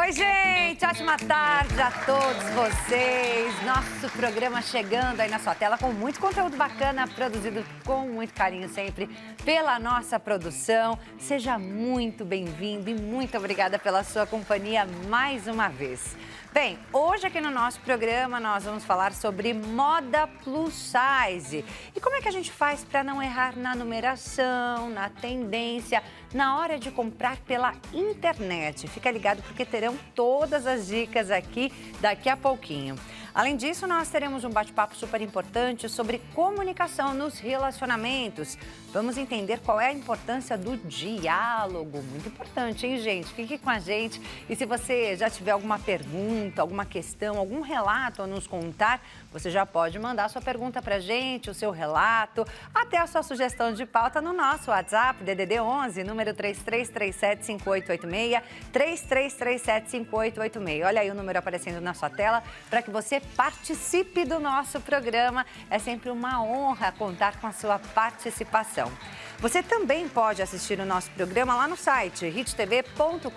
Oi, gente! Ótima tarde a todos vocês. Nosso programa chegando aí na sua tela com muito conteúdo bacana, produzido com muito carinho sempre pela nossa produção. Seja muito bem-vindo e muito obrigada pela sua companhia mais uma vez. Bem, hoje aqui no nosso programa nós vamos falar sobre moda plus size. E como é que a gente faz para não errar na numeração, na tendência, na hora de comprar pela internet? Fica ligado porque terão todas as dicas aqui daqui a pouquinho. Além disso, nós teremos um bate-papo super importante sobre comunicação nos relacionamentos. Vamos entender qual é a importância do diálogo. Muito importante, hein, gente? Fique com a gente. E se você já tiver alguma pergunta, alguma questão, algum relato a nos contar, você já pode mandar sua pergunta pra gente, o seu relato, até a sua sugestão de pauta no nosso WhatsApp, DDD 11, número 33375886, 33375886. Olha aí o número aparecendo na sua tela para que você participe do nosso programa. É sempre uma honra contar com a sua participação. Você também pode assistir o nosso programa lá no site hittv.com.br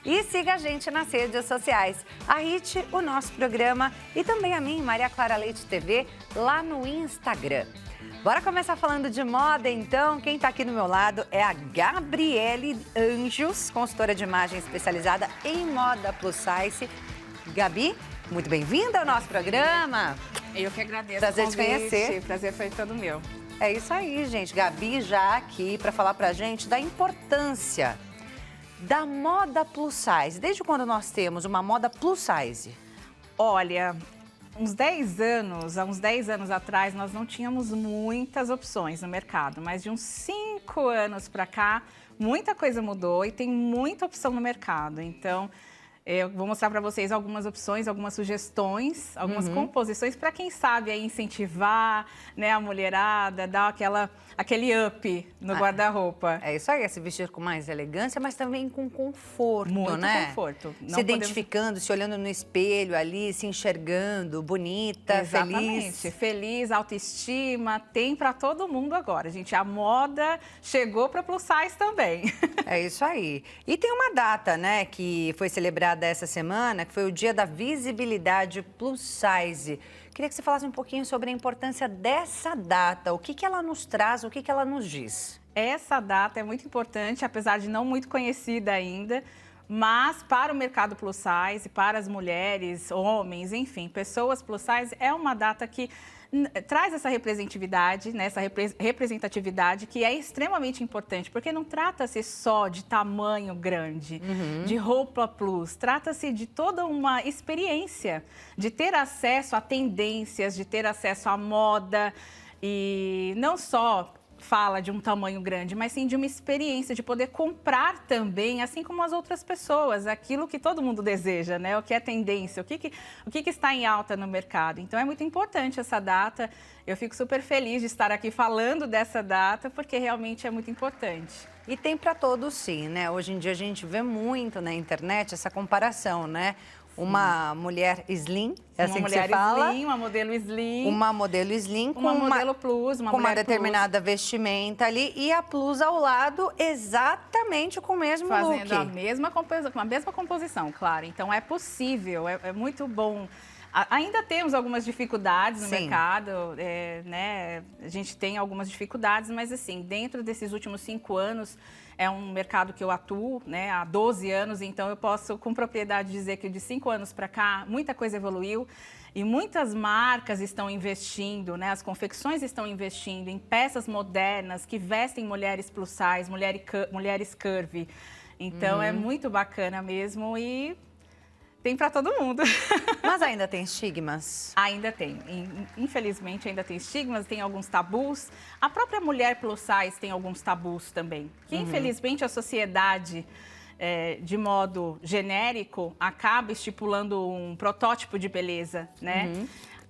e siga a gente nas redes sociais, a Hit, o nosso programa e também a mim, Maria Clara Leite TV, lá no Instagram. Bora começar falando de moda, então. Quem está aqui do meu lado é a Gabriele Anjos, consultora de imagem especializada em moda plus size. Gabi, muito bem-vinda ao nosso programa. Eu que agradeço. Prazer te conhecer. Prazer foi todo meu. É isso aí, gente. Gabi já aqui para falar pra gente da importância da moda plus size. Desde quando nós temos uma moda plus size? Olha, há uns 10 anos atrás, nós não tínhamos muitas opções no mercado, mas de uns 5 anos para cá, muita coisa mudou e tem muita opção no mercado. Então, eu vou mostrar para vocês algumas opções, algumas sugestões, algumas composições para quem sabe aí incentivar, né, a mulherada, dar aquele up no guarda-roupa. É isso aí, é se vestir com mais elegância, mas também com conforto, Muito né? conforto. Se identificando, se olhando no espelho ali, se enxergando, bonita, Exatamente. Feliz, autoestima, tem para todo mundo agora, gente. A moda chegou para plus size também. É isso aí. E tem uma data, né, que foi celebrada essa semana, que foi o Dia da Visibilidade Plus Size. Queria que você falasse um pouquinho sobre a importância dessa data, o que que ela nos traz, o que que ela nos diz. Essa data é muito importante, apesar de não muito conhecida ainda, mas para o mercado plus size, para as mulheres, homens, enfim, pessoas plus size, é uma data que traz essa representatividade, né, essa representatividade que é extremamente importante, porque não trata-se só de tamanho grande, de roupa plus, trata-se de toda uma experiência, de ter acesso a tendências, de ter acesso à moda e não só fala de um tamanho grande, mas sim de uma experiência, de poder comprar também, assim como as outras pessoas, aquilo que todo mundo deseja, né? O que é tendência, o que está em alta no mercado. Então, é muito importante essa data. Eu fico super feliz de estar aqui falando dessa data, porque realmente é muito importante. E tem para todos sim, né? Hoje em dia a gente vê muito na internet essa comparação, né? Uma mulher slim, é assim que se fala? Slim, uma modelo slim. Uma modelo slim com uma modelo plus, com uma determinada vestimenta ali e a plus ao lado exatamente com o mesmo look. Fazendo a mesma composição, claro. Então é possível, é muito bom. Ainda temos algumas dificuldades no mercado, né? A gente tem algumas dificuldades, mas assim, dentro desses últimos 5 anos, é um mercado que eu atuo, né, há 12 anos, então eu posso com propriedade dizer que de 5 anos para cá, muita coisa evoluiu e muitas marcas estão investindo, né, as confecções estão investindo em peças modernas que vestem mulheres plus size, mulheres curvy. Então é muito bacana mesmo e tem para todo mundo. Mas ainda tem estigmas? Ainda tem. Infelizmente, ainda tem estigmas, tem alguns tabus. A própria mulher plus size tem alguns tabus também. Que, infelizmente, a sociedade, de modo genérico, acaba estipulando um protótipo de beleza, né?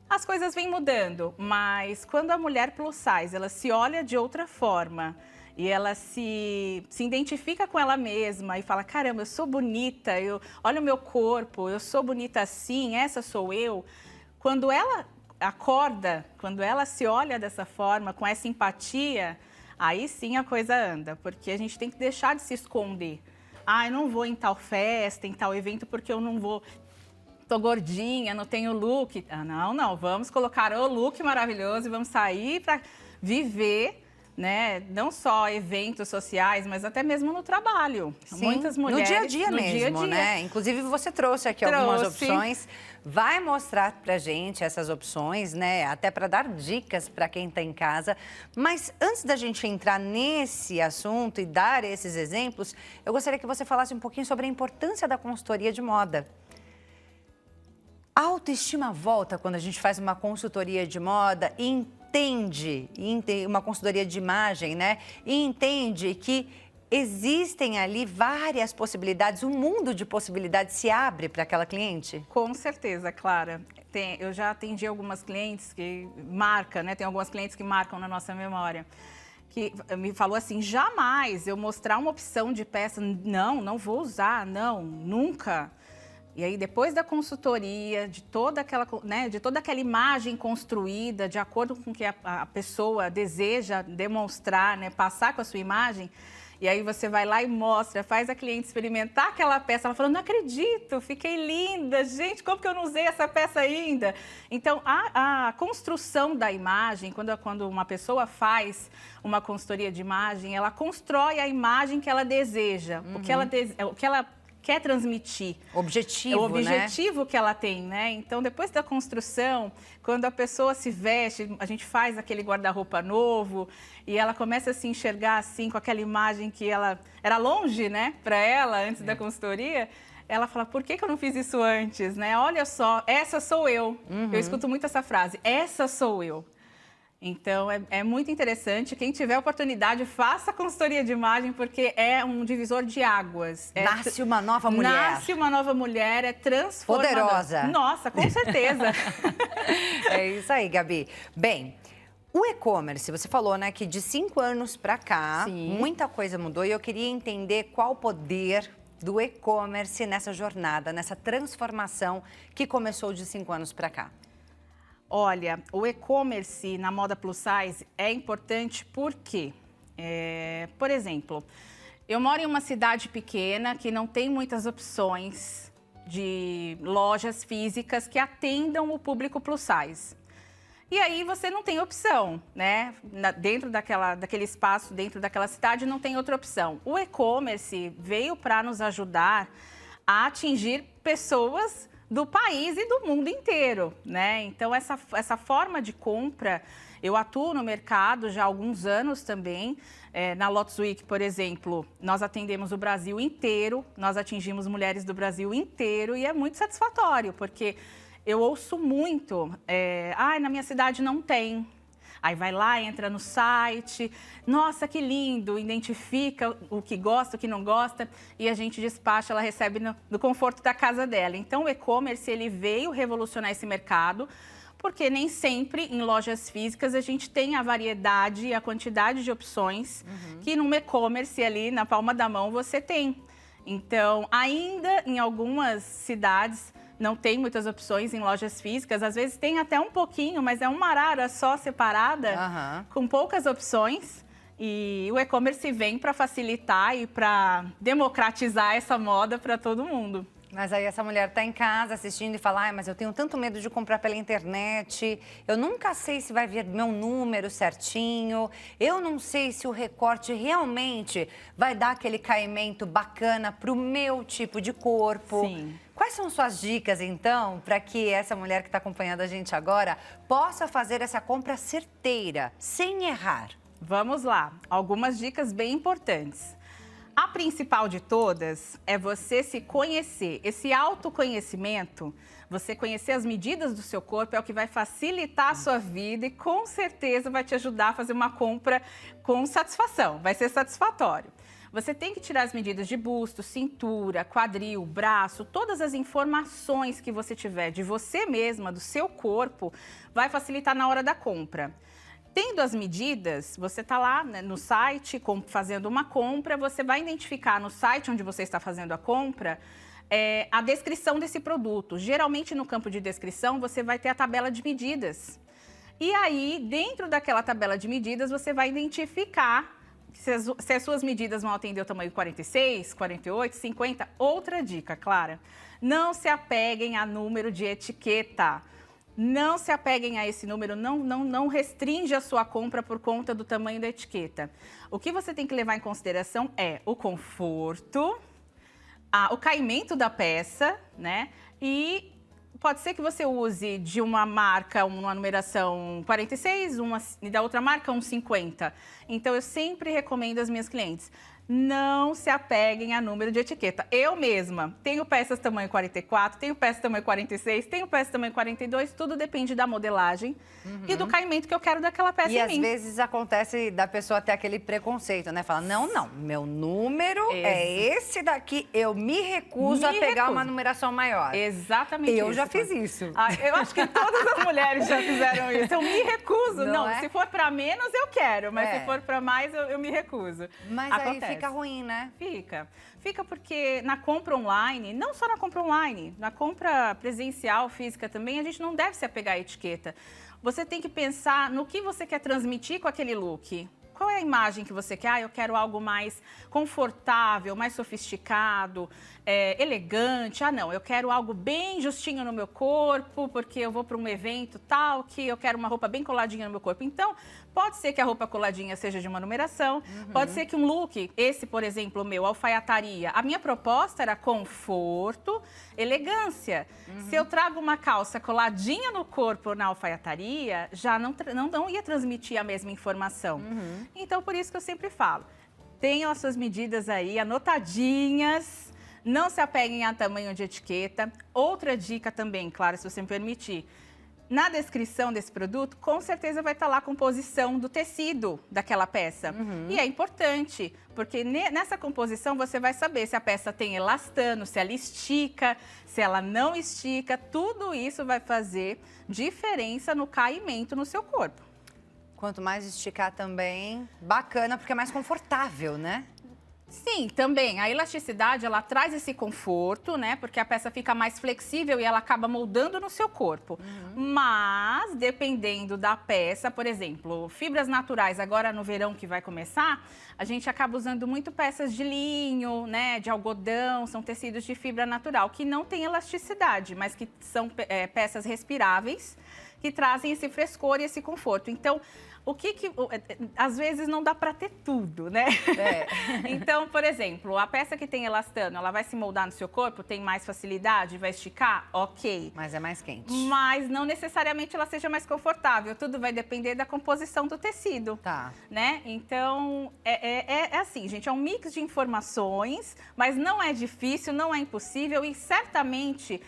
As coisas vêm mudando, mas quando a mulher plus size, ela se olha de outra forma, e ela se identifica com ela mesma e fala, caramba, eu sou bonita, olha o meu corpo, eu sou bonita assim, essa sou eu. Quando ela acorda, quando ela se olha dessa forma, com essa empatia, aí sim a coisa anda, porque a gente tem que deixar de se esconder. eu não vou em tal festa, em tal evento, porque eu não vou... Tô gordinha, não tenho look. Não, vamos colocar o look maravilhoso e vamos sair para viver, né? Não só eventos sociais, mas até mesmo no trabalho. Sim, muitas mulheres... No dia a dia mesmo, né? Inclusive, você trouxe aqui algumas opções. Vai mostrar pra gente essas opções, né? Até para dar dicas para quem está em casa. Mas antes da gente entrar nesse assunto e dar esses exemplos, eu gostaria que você falasse um pouquinho sobre a importância da consultoria de moda. A autoestima volta quando a gente faz uma consultoria de moda e entende uma consultoria de imagem, né? E entende que existem ali várias possibilidades, um mundo de possibilidades se abre para aquela cliente? Com certeza, Clara. Eu já atendi algumas clientes que marcam, né? Tem algumas clientes que marcam na nossa memória. Que me falou assim, jamais eu mostrar uma opção de peça, não vou usar, não, nunca. E aí, depois da consultoria, de toda aquela imagem construída, de acordo com o que a pessoa deseja demonstrar, né, passar com a sua imagem, e aí você vai lá e mostra, faz a cliente experimentar aquela peça. Ela falou, não acredito, fiquei linda, gente, como que eu não usei essa peça ainda? Então, a construção da imagem, quando uma pessoa faz uma consultoria de imagem, ela constrói a imagem que ela deseja, o que ela quer transmitir. Objetivo, o objetivo que ela tem, né? Então, depois da construção, quando a pessoa se veste, a gente faz aquele guarda-roupa novo e ela começa a se enxergar assim, com aquela imagem que ela era longe, né, para ela, antes da consultoria, ela fala, por que eu não fiz isso antes, né? Olha só, essa sou eu. Eu escuto muito essa frase, essa sou eu. Então, é muito interessante. Quem tiver oportunidade, faça a consultoria de imagem, porque é um divisor de águas. Nasce uma nova mulher. Nasce uma nova mulher, é transformadora. Poderosa. Nossa, com certeza. É isso aí, Gabi. Bem, o e-commerce, você falou, né, que de 5 anos para cá, muita coisa mudou. E eu queria entender qual o poder do e-commerce nessa jornada, nessa transformação que começou de 5 anos para cá. Olha, o e-commerce na moda plus size é importante porque, por exemplo, eu moro em uma cidade pequena que não tem muitas opções de lojas físicas que atendam o público plus size. E aí você não tem opção, né? Dentro daquele espaço, dentro daquela cidade, não tem outra opção. O e-commerce veio para nos ajudar a atingir pessoas do país e do mundo inteiro, né? Então, essa forma de compra, eu atuo no mercado já há alguns anos também. Na Lotus Week, por exemplo, nós atendemos o Brasil inteiro, nós atingimos mulheres do Brasil inteiro e é muito satisfatório, porque eu ouço muito, na minha cidade não tem. Aí vai lá, entra no site, nossa, que lindo, identifica o que gosta, o que não gosta, e a gente despacha, ela recebe no conforto da casa dela. Então, o e-commerce, ele veio revolucionar esse mercado, porque nem sempre em lojas físicas a gente tem a variedade e a quantidade de opções que no e-commerce ali, na palma da mão, você tem. Então, ainda em algumas cidades, não tem muitas opções em lojas físicas, às vezes tem até um pouquinho, mas é uma arara só separada, com poucas opções. E o e-commerce vem para facilitar e para democratizar essa moda para todo mundo. Mas aí essa mulher está em casa assistindo e fala, mas eu tenho tanto medo de comprar pela internet, eu nunca sei se vai vir meu número certinho, eu não sei se o recorte realmente vai dar aquele caimento bacana para o meu tipo de corpo. Sim. Quais são suas dicas, então, para que essa mulher que está acompanhando a gente agora possa fazer essa compra certeira, sem errar? Vamos lá, algumas dicas bem importantes. A principal de todas é você se conhecer. Esse autoconhecimento, você conhecer as medidas do seu corpo é o que vai facilitar a sua vida e com certeza vai te ajudar a fazer uma compra com satisfação, vai ser satisfatório. Você tem que tirar as medidas de busto, cintura, quadril, braço, todas as informações que você tiver de você mesma, do seu corpo, vai facilitar na hora da compra. Tendo as medidas, você está lá, né, no site fazendo uma compra, você vai identificar no site onde você está fazendo a compra a descrição desse produto. Geralmente no campo de descrição você vai ter a tabela de medidas. E aí, dentro daquela tabela de medidas, você vai identificar Se as suas medidas vão atender o tamanho 46, 48, 50, outra dica, Clara. Não se apeguem a número de etiqueta. Não se apeguem a esse número, não restringe a sua compra por conta do tamanho da etiqueta. O que você tem que levar em consideração é o conforto, o caimento da peça, né? E pode ser que você use de uma marca uma numeração 46, e da outra marca um 50. Então, eu sempre recomendo às minhas clientes, não se apeguem a número de etiqueta. Eu mesma tenho peças tamanho 44, tenho peças tamanho 46, tenho peças tamanho 42, tudo depende da modelagem e do caimento que eu quero daquela peça em mim. E às vezes acontece da pessoa ter aquele preconceito, né? Fala, não, meu número é esse daqui, eu me recuso a pegar uma numeração maior. Exatamente isso. Eu já fiz isso. Eu acho que todas as mulheres já fizeram isso. Eu me recuso. Não, é? Se for para menos, eu quero, mas se for para mais, eu me recuso. Mas Acontece. aí fica ruim, né? Fica porque na compra online, não só na compra online, na compra presencial, física também, a gente não deve se apegar à etiqueta. Você tem que pensar no que você quer transmitir com aquele look. Qual é a imagem que você quer? Eu quero algo mais confortável, mais sofisticado, elegante. Não, eu quero algo bem justinho no meu corpo, porque eu vou para um evento tal, que eu quero uma roupa bem coladinha no meu corpo. Então, pode ser que a roupa coladinha seja de uma numeração, pode ser que um look, esse, por exemplo, o meu, alfaiataria, a minha proposta era conforto, elegância. Se eu trago uma calça coladinha no corpo na alfaiataria, já não ia transmitir a mesma informação. Então, por isso que eu sempre falo, tenham as suas medidas aí anotadinhas, não se apeguem a tamanho de etiqueta. Outra dica também, Clara, se você me permitir, na descrição desse produto, com certeza vai estar lá a composição do tecido daquela peça. E é importante, porque nessa composição você vai saber se a peça tem elastano, se ela estica, se ela não estica. Tudo isso vai fazer diferença no caimento no seu corpo. Quanto mais esticar também, bacana, porque é mais confortável, né? Sim, também. A elasticidade, ela traz esse conforto, né? Porque a peça fica mais flexível e ela acaba moldando no seu corpo. Mas, dependendo da peça, por exemplo, fibras naturais, agora no verão que vai começar, a gente acaba usando muito peças de linho, né? De algodão, são tecidos de fibra natural, que não tem elasticidade, mas que são peças respiráveis, que trazem esse frescor e esse conforto. Então, às vezes não dá para ter tudo, né? Então, por exemplo, a peça que tem elastano, ela vai se moldar no seu corpo, tem mais facilidade, vai esticar? Ok. Mas é mais quente. Mas não necessariamente ela seja mais confortável. Tudo vai depender da composição do tecido. Tá. Né? Então, é assim, gente, é um mix de informações, mas não é difícil, não é impossível e certamente...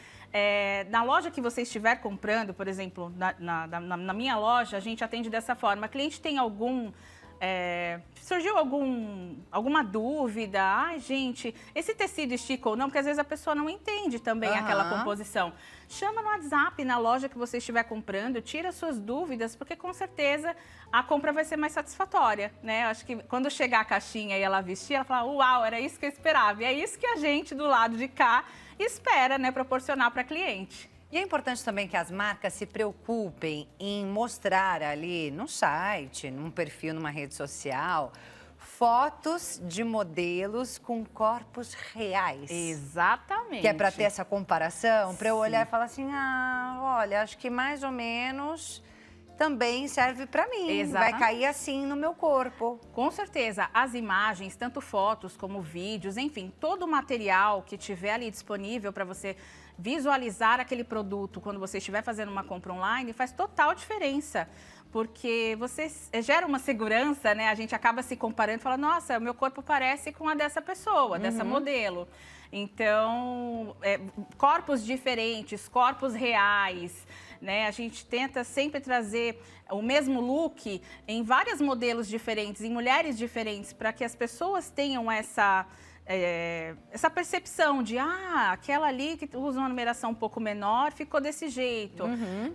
na loja que você estiver comprando, por exemplo, na minha loja, a gente atende dessa forma. A cliente tem surgiu alguma dúvida? Ai, gente, esse tecido estica ou não? Porque às vezes a pessoa não entende também aquela composição. Chama no WhatsApp, na loja que você estiver comprando, tira suas dúvidas, porque com certeza a compra vai ser mais satisfatória, né? Eu acho que quando chegar a caixinha e ela vestir, ela fala, uau, era isso que eu esperava. E é isso que a gente do lado de cá espera, né, proporcionar para cliente. E é importante também que as marcas se preocupem em mostrar ali no site, num perfil, numa rede social, fotos de modelos com corpos reais. Exatamente. Que é para ter essa comparação, para eu olhar e falar assim, olha, acho que mais ou menos também serve para mim. Exatamente. Vai cair assim no meu corpo. Com certeza, as imagens, tanto fotos como vídeos, enfim, todo o material que tiver ali disponível para você visualizar aquele produto quando você estiver fazendo uma compra online faz total diferença. Porque você gera uma segurança, né? A gente acaba se comparando e fala, nossa, o meu corpo parece com a dessa pessoa, dessa modelo. Então, corpos diferentes, corpos reais, né? A gente tenta sempre trazer o mesmo look em vários modelos diferentes, em mulheres diferentes, para que as pessoas tenham essa percepção de, aquela ali que usa uma numeração um pouco menor ficou desse jeito.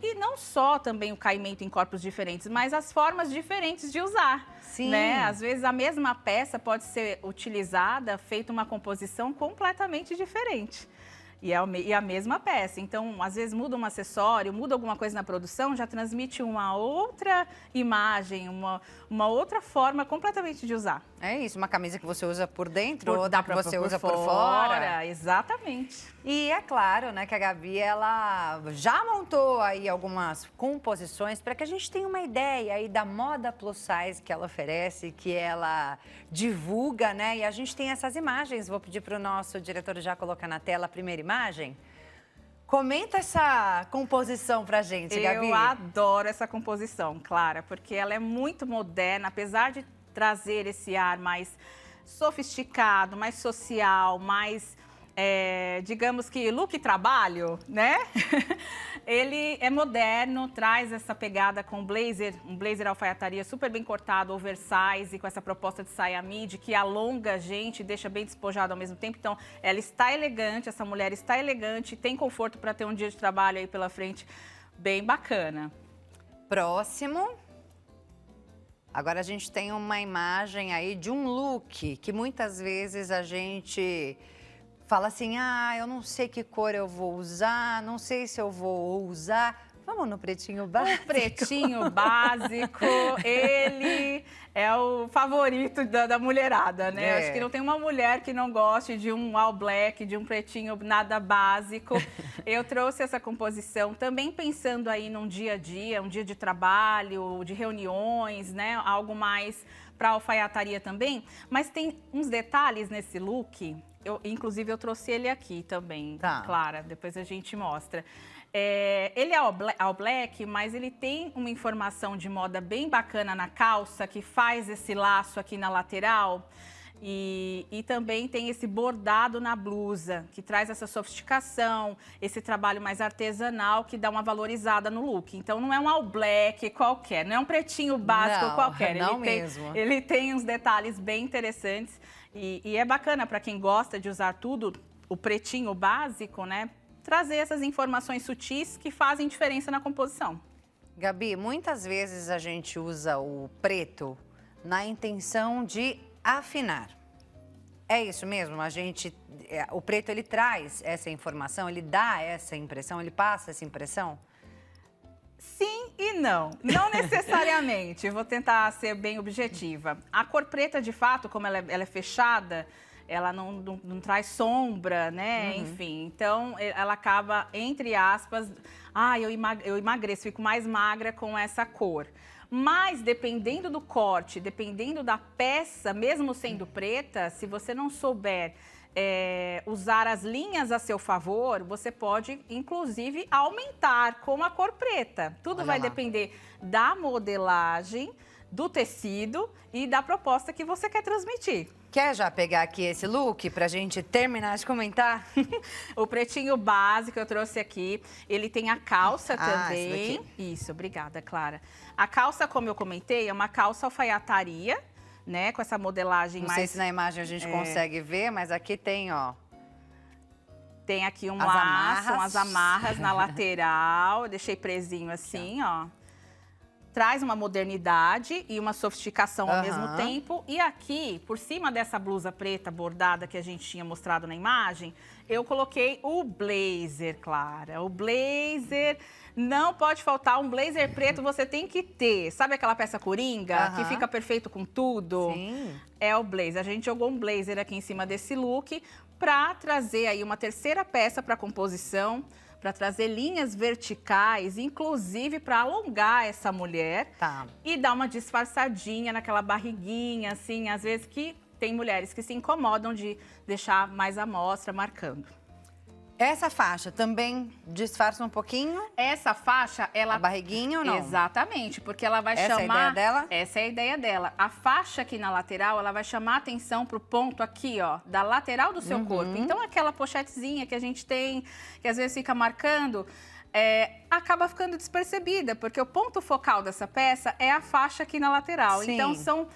E não só também o caimento em corpos diferentes, mas as formas diferentes de usar. Sim. Né? Às vezes a mesma peça pode ser utilizada, feita uma composição completamente diferente. E a mesma peça. Então, às vezes muda um acessório, muda alguma coisa na produção, já transmite uma outra imagem, uma outra forma completamente de usar. É isso, uma camisa que você usa por dentro, outra que você usa por fora. fora. Exatamente. E é claro, né, que a Gabi, ela já montou aí algumas composições para que a gente tenha uma ideia aí da moda plus size que ela oferece, que ela divulga, né? E a gente tem essas imagens. Vou pedir para o nosso diretor já colocar na tela a primeira imagem. Comenta essa composição pra gente, Gabi. Eu adoro essa composição, Clara, porque ela é muito moderna, apesar de trazer esse ar mais sofisticado, mais social, mais, digamos que look trabalho, né? Ele é moderno, traz essa pegada com blazer, um blazer alfaiataria super bem cortado, oversize, com essa proposta de saia midi, que alonga a gente e deixa bem despojado ao mesmo tempo. Então, ela está elegante, essa mulher está elegante, tem conforto para ter um dia de trabalho aí pela frente bem bacana. Próximo. Agora a gente tem uma imagem aí de um look que muitas vezes a gente fala assim, eu não sei que cor eu vou usar, não sei se eu vou usar. Vamos no pretinho básico? O pretinho básico, ele é o favorito da mulherada, né? Acho que não tem uma mulher que não goste de um all black, de um pretinho nada básico. Eu trouxe essa composição também pensando aí num dia a dia, um dia de trabalho, de reuniões, né? Algo mais para alfaiataria também. Mas tem uns detalhes nesse look, inclusive eu trouxe ele aqui também, Clara, depois a gente mostra. Ele é all black, mas ele tem uma informação de moda bem bacana na calça, que faz esse laço aqui na lateral. E também tem esse bordado na blusa, que traz essa sofisticação, esse trabalho mais artesanal, que dá uma valorizada no look. Então, não é um all black qualquer, não é um pretinho básico qualquer. Ele tem uns detalhes bem interessantes e é bacana para quem gosta de usar tudo, o pretinho básico, né? Trazer essas informações sutis que fazem diferença na composição. Gabi, muitas vezes a gente usa o preto na intenção de afinar. É isso mesmo? O preto, ele traz essa informação, ele dá essa impressão, ele passa essa impressão? Sim e não. Não necessariamente. Eu vou tentar ser bem objetiva. A cor preta, de fato, como ela é fechada, ela não traz sombra, né? Enfim, então ela acaba, entre aspas, eu emagreço, fico mais magra com essa cor. Mas dependendo do corte, dependendo da peça, mesmo sendo preta, se você não souber usar as linhas a seu favor, você pode, inclusive, aumentar com a cor preta. Tudo vai depender da modelagem, do tecido e da proposta que você quer transmitir. Quer já pegar aqui esse look pra gente terminar de comentar? O pretinho básico eu trouxe aqui, ele tem a calça também. Isso, obrigada, Clara. A calça, como eu comentei, é uma calça alfaiataria, né, com essa modelagem mais... Não sei se na imagem a gente consegue ver, mas aqui tem, ó... Tem aqui um laço, umas amarras na lateral, eu deixei presinho assim, ó. Traz uma modernidade e uma sofisticação ao mesmo tempo. E aqui, por cima dessa blusa preta bordada que a gente tinha mostrado na imagem, eu coloquei o blazer, Clara. O blazer, não pode faltar, um blazer preto você tem que ter. Sabe aquela peça coringa que fica perfeito com tudo? Sim. É o blazer. A gente jogou um blazer aqui em cima desse look para trazer aí uma terceira peça para a composição, para trazer linhas verticais, inclusive para alongar essa mulher e dar uma disfarçadinha naquela barriguinha, assim, às vezes que tem mulheres que se incomodam de deixar mais à mostra, marcando. Essa faixa também disfarça um pouquinho? Essa faixa, ela... A barriguinha ou não? Exatamente, porque ela vai chamar... Essa é a ideia dela? Essa é a ideia dela. A faixa aqui na lateral, ela vai chamar a atenção pro ponto aqui, ó, da lateral do seu corpo. Então, aquela pochetezinha que a gente tem, que às vezes fica marcando, acaba ficando despercebida, porque o ponto focal dessa peça é a faixa aqui na lateral. Sim. Então, são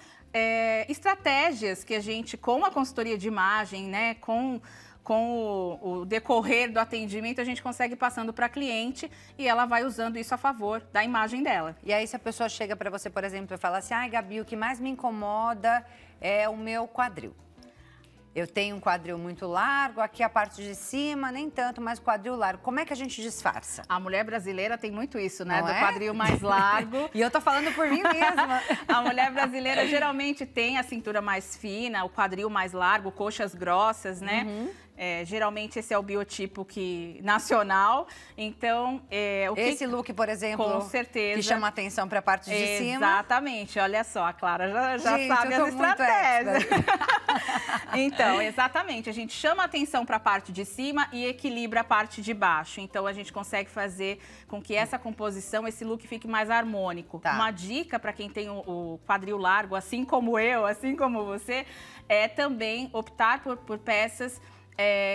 estratégias que a gente, com a consultoria de imagem, né, com o decorrer do atendimento, a gente consegue ir passando para a cliente e ela vai usando isso a favor da imagem dela. E aí, se a pessoa chega para você, por exemplo, e fala assim, ai, Gabi, o que mais me incomoda é o meu quadril. Eu tenho um quadril muito largo, aqui a parte de cima, nem tanto, mas quadril largo. Como é que a gente disfarça? A mulher brasileira tem muito isso, né? Não do é? quadril mais largo. E eu tô falando por mim mesma. A mulher brasileira geralmente tem a cintura mais fina, o quadril mais largo, coxas grossas, né? Geralmente esse é o biotipo nacional. Então, Esse look, por exemplo, com certeza, que chama atenção para a parte de cima. Exatamente. Olha só, a Clara já Gente, sabe eu as tô muito estratégias. expert. Então, exatamente. A gente chama atenção para a parte de cima e equilibra a parte de baixo. Então, a gente consegue fazer com que essa composição, esse look fique mais harmônico. Tá. Uma dica para quem tem o quadril largo, assim como eu, assim como você, é também optar por peças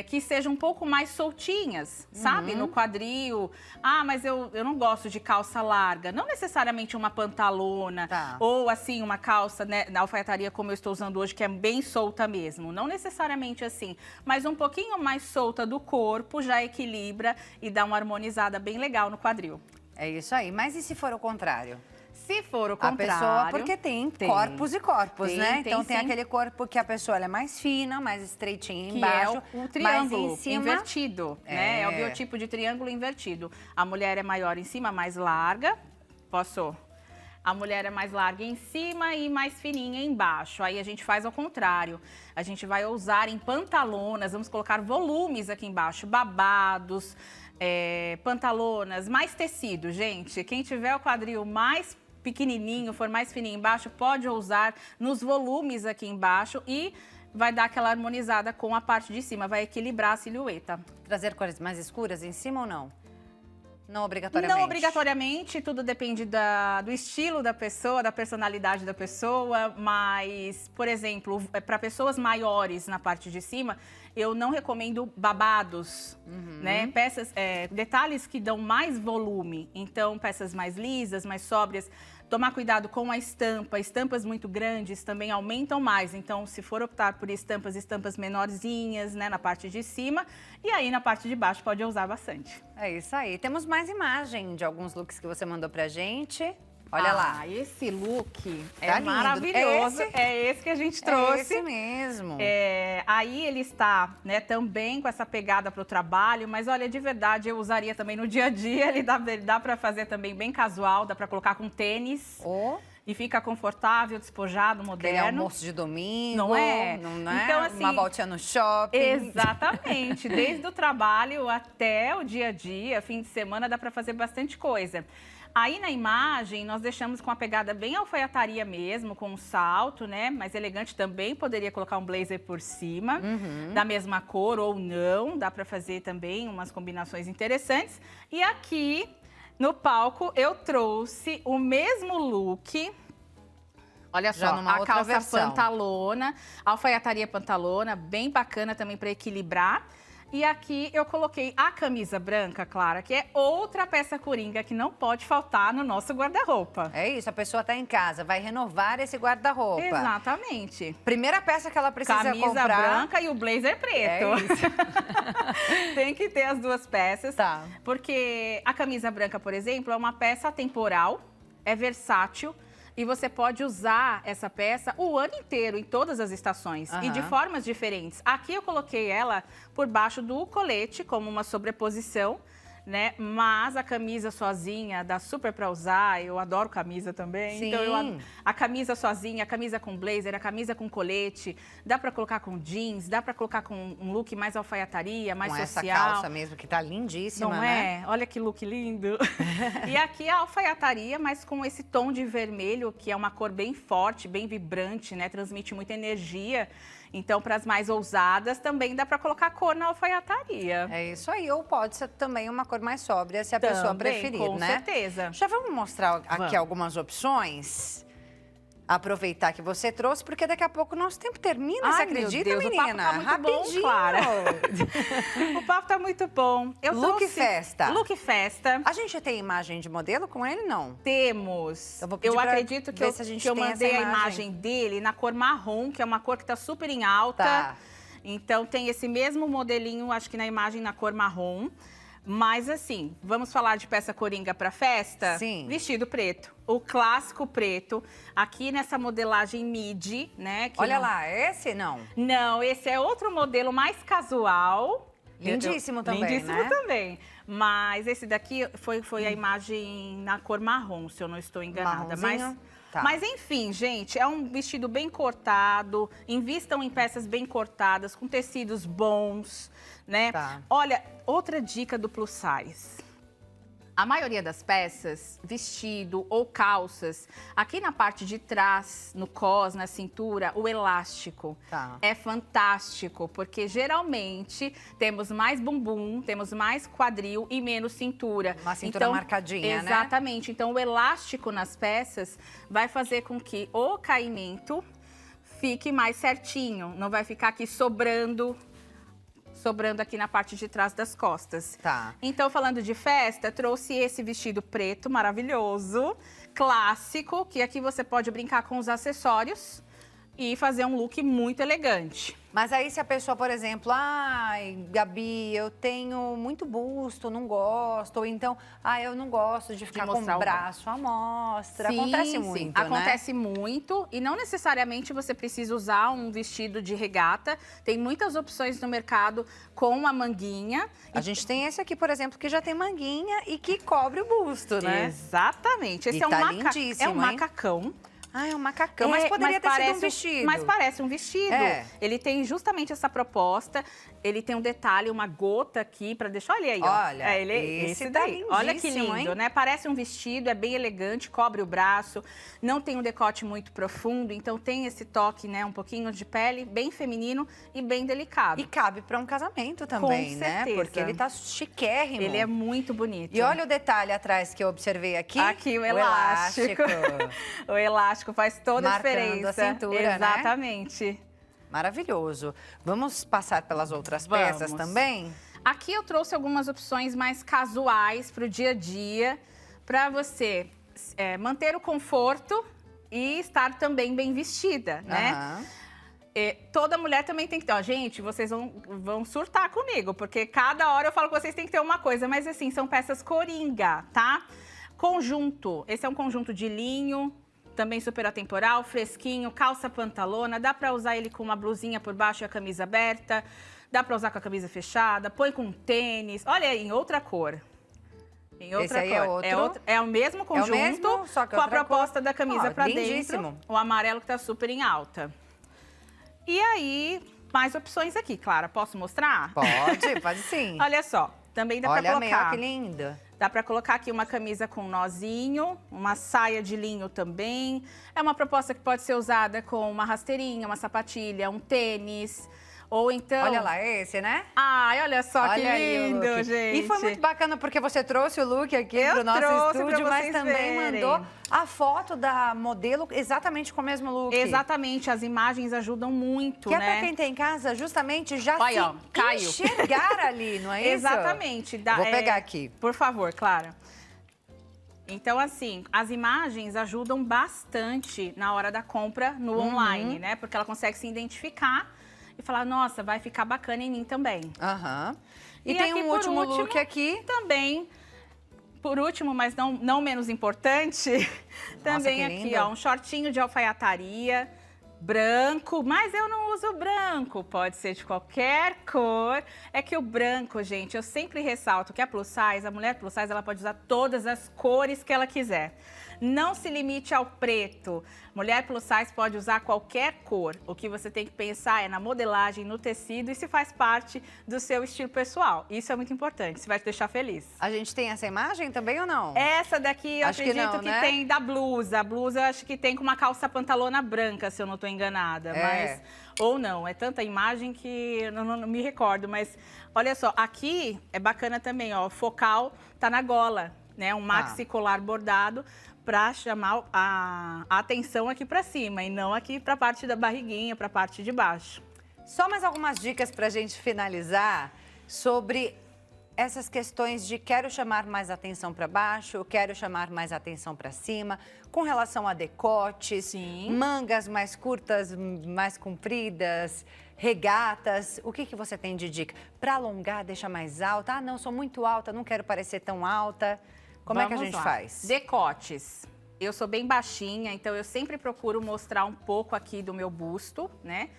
que sejam um pouco mais soltinhas, sabe? No quadril. Ah, mas eu não gosto de calça larga. Não necessariamente uma pantalona. Tá. Ou, assim, uma calça, né, na alfaiataria como eu estou usando hoje, que é bem solta mesmo. Não necessariamente assim. Mas um pouquinho mais solta do corpo já equilibra e dá uma harmonizada bem legal no quadril. É isso aí. Mas e se for o contrário? Se for o A contrário... pessoa, porque tem corpos e corpos, né? Então tem sim. aquele corpo que a pessoa ela é mais fina, mais estreitinha Que embaixo. é o triângulo mas em cima... invertido, né? É o biotipo de triângulo invertido. A mulher é maior em cima, mais larga. Posso? A mulher é mais larga em cima e mais fininha embaixo. Aí a gente faz ao contrário. A gente vai usar em pantalonas, vamos colocar volumes aqui embaixo, babados, pantalonas, mais tecido, gente. Quem tiver o quadril mais pequenininho, for mais fininho embaixo, pode usar nos volumes aqui embaixo e vai dar aquela harmonizada com a parte de cima, vai equilibrar a silhueta. Trazer cores mais escuras em cima ou não? Não obrigatoriamente? Não obrigatoriamente, tudo depende do estilo da pessoa, da personalidade da pessoa, mas, por exemplo, para pessoas maiores na parte de cima, eu não recomendo babados, né? Peças, detalhes que dão mais volume, então peças mais lisas, mais sóbrias. Tomar cuidado com a estampa, estampas muito grandes também aumentam mais, então se for optar por estampas menorzinhas, né, na parte de cima, e aí na parte de baixo pode usar bastante. É isso aí. Temos mais imagem de alguns looks que você mandou pra gente. Olha lá. Esse look Tá é lindo. maravilhoso. É esse que a gente trouxe. É esse mesmo. Aí ele está, né, também com essa pegada para o trabalho, mas olha, de verdade, eu usaria também no dia a dia. Ele dá para fazer também bem casual, dá para colocar com tênis. E fica confortável, despojado, moderno. Aquele almoço de domingo. Não é? Não é? Então, assim, uma voltinha no shopping. Exatamente. Desde o trabalho até o dia a dia, fim de semana, dá para fazer bastante coisa. Aí na imagem nós deixamos com a pegada bem alfaiataria mesmo, com um salto, né? Mais elegante também, poderia colocar um blazer por cima, da mesma cor ou não, dá para fazer também umas combinações interessantes. E aqui no palco eu trouxe o mesmo look. Olha só, a calça pantalona, alfaiataria pantalona, bem bacana também para equilibrar. E aqui eu coloquei a camisa branca, Clara, que é outra peça coringa que não pode faltar no nosso guarda-roupa. É isso, a pessoa está em casa, vai renovar esse guarda-roupa. Exatamente. Primeira peça que ela precisa camisa comprar. Camisa branca e o blazer preto. É isso. Tem que ter as duas peças. Tá. Porque a camisa branca, por exemplo, é uma peça atemporal, é versátil. E você pode usar essa peça o ano inteiro, em todas as estações. E de formas diferentes. Aqui eu coloquei ela por baixo do colete, como uma sobreposição, né? Mas a camisa sozinha dá super pra usar. Eu adoro camisa também. Sim. Então, a camisa sozinha, a camisa com blazer, a camisa com colete. Dá pra colocar com jeans, dá pra colocar com um look mais alfaiataria, mais com social. essa calça mesmo, que tá lindíssima, não né? é? Olha que look lindo. E aqui a alfaiataria, mas com esse tom de vermelho, que é uma cor bem forte, bem vibrante, né? Transmite muita energia. Então, para as mais ousadas, também dá para colocar cor na alfaiataria. É isso aí. Ou pode ser também uma cor mais sóbria, se a pessoa preferir, com né? Com certeza. Já vamos mostrar aqui algumas opções? Aproveitar que você trouxe, porque daqui a pouco o nosso tempo termina, você acredita, Deus, menina? O papo tá muito Rapidinho. bom, Clara. O papo tá muito bom. Look festa. Look festa. A gente tem imagem de modelo com ele, não? Temos. Eu acredito que eu mandei a imagem dele na cor marrom, que é uma cor que tá super em alta. Tá. Então tem esse mesmo modelinho, acho que na imagem na cor marrom. Mas assim, vamos falar de peça coringa para festa? Sim. Vestido preto. O clássico preto, aqui nessa modelagem midi, né? Que Olha lá, esse não? Não, esse é outro modelo mais casual. Lindíssimo também, Lindíssimo né? também. Mas esse daqui foi a imagem na cor marrom, se eu não estou enganada. Marronzinho? Tá. Mas enfim, gente, é um vestido bem cortado, invistam em peças bem cortadas, com tecidos bons, né? Tá. Olha, outra dica do plus size. A maioria das peças, vestido ou calças, aqui na parte de trás, no cos, na cintura, o elástico Tá. é fantástico, porque geralmente temos mais bumbum, temos mais quadril e menos cintura. Uma cintura marcadinha, né? Exatamente. Então, o elástico nas peças vai fazer com que o caimento fique mais certinho, não vai ficar aqui sobrando aqui na parte de trás das costas. Tá. Então, falando de festa, trouxe esse vestido preto maravilhoso, clássico, que aqui você pode brincar com os acessórios e fazer um look muito elegante. Mas aí se a pessoa, por exemplo, ai, Gabi, eu tenho muito busto, não gosto, ou então, eu não gosto de ficar com o mostrar o braço à mostra. Sim, Acontece sim. muito, né? Acontece muito e não necessariamente você precisa usar um vestido de regata. Tem muitas opções no mercado com uma manguinha. A gente tem esse aqui, por exemplo, que já tem manguinha e que cobre o busto, né? Exatamente. Esse E é um, tá é lindíssimo, um hein? macacão. Ah, é um macacão, mas poderia ter sido um vestido. Mas parece um vestido. É. Ele tem justamente essa proposta. Ele tem um detalhe, uma gota aqui para deixar. Olha aí, ó. Olha, esse tá daí. Olha que lindíssimo, lindo, hein? né? Parece um vestido, é bem elegante, cobre o braço, não tem um decote muito profundo, então tem esse toque, né, um pouquinho de pele, bem feminino e bem delicado. E cabe para um casamento também, né? certeza. Porque ele tá chiquérrimo. Ele é muito bonito. E olha o detalhe atrás que eu observei aqui. Aqui o elástico. O elástico faz toda a Marcando diferença. a cintura, né? Exatamente. Maravilhoso. Vamos passar pelas outras Vamos. peças também? Aqui eu trouxe algumas opções mais casuais para o dia a dia, para você manter o conforto e estar também bem vestida, né? Aham. Toda mulher também tem que ter. Ó, gente, vocês vão surtar comigo, porque cada hora eu falo que vocês têm que ter uma coisa, mas assim, são peças coringa, tá? Conjunto. Esse é um conjunto de linho, também super atemporal, fresquinho, calça pantalona. Dá pra usar ele com uma blusinha por baixo e a camisa aberta. Dá pra usar com a camisa fechada, põe com tênis. Olha aí, em outra cor. Em outra Esse aí cor. é outro? É o mesmo conjunto, mesmo, só que com a outra proposta cor. da camisa Ó, pra lindíssimo. dentro. O amarelo que tá super em alta. E aí, mais opções aqui, Clara. Posso mostrar? Pode sim. Olha só, também dá pra Olha, colocar. que linda. Dá pra colocar aqui uma camisa com nozinho, uma saia de linho também. É uma proposta que pode ser usada com uma rasteirinha, uma sapatilha, um tênis. Ou então... Olha lá, esse, né? Ai, olha só que Olha aí o lindo, look. gente. E foi muito bacana porque você trouxe o look aqui Eu pro nosso trouxe estúdio, pra mas vocês também verem. mandou a foto da modelo exatamente com o mesmo look. Exatamente, as imagens ajudam muito, Que é né? pra quem tem em casa justamente já Olha, ó, se caiu. enxergar ali, não é isso? Exatamente. Vou pegar aqui. Por favor, Clara. Então, assim, as imagens ajudam bastante na hora da compra no online, né? Porque ela consegue se identificar e falar, nossa, vai ficar bacana em mim também. Aham. E E tem aqui, um por último último, look aqui. Também, por último, mas não menos importante, também que aqui, lindo. ó, um shortinho de alfaiataria, branco, mas eu não uso branco, pode ser de qualquer cor. É que o branco, gente, eu sempre ressalto que a plus size, a mulher plus size, ela pode usar todas as cores que ela quiser. Não se limite ao preto. Mulher plus size pode usar qualquer cor. O que você tem que pensar é na modelagem, no tecido e se faz parte do seu estilo pessoal. Isso é muito importante, isso vai te deixar feliz. A gente tem essa imagem também ou não? Essa daqui eu Acho que acredito não, que né? tem da blusa. A blusa eu acho que tem com uma calça pantalona branca, se eu não estou enganada. É. Mas, ou não, é tanta imagem que eu não me recordo. Mas olha só, aqui é bacana também, ó, o focal tá na gola, né? Um maxi colar bordado para chamar a atenção aqui para cima e não aqui para a parte da barriguinha, para a parte de baixo. Só mais algumas dicas para a gente finalizar sobre essas questões de quero chamar mais atenção para baixo, quero chamar mais atenção para cima, com relação a decotes, Sim. mangas mais curtas, mais compridas, regatas. O que você tem de dica? Para alongar, deixa mais alta. Ah, não, sou muito alta, não quero parecer tão alta. Como é que a gente faz? Decotes. Eu sou bem baixinha, então eu sempre procuro mostrar um pouco aqui do meu busto, né?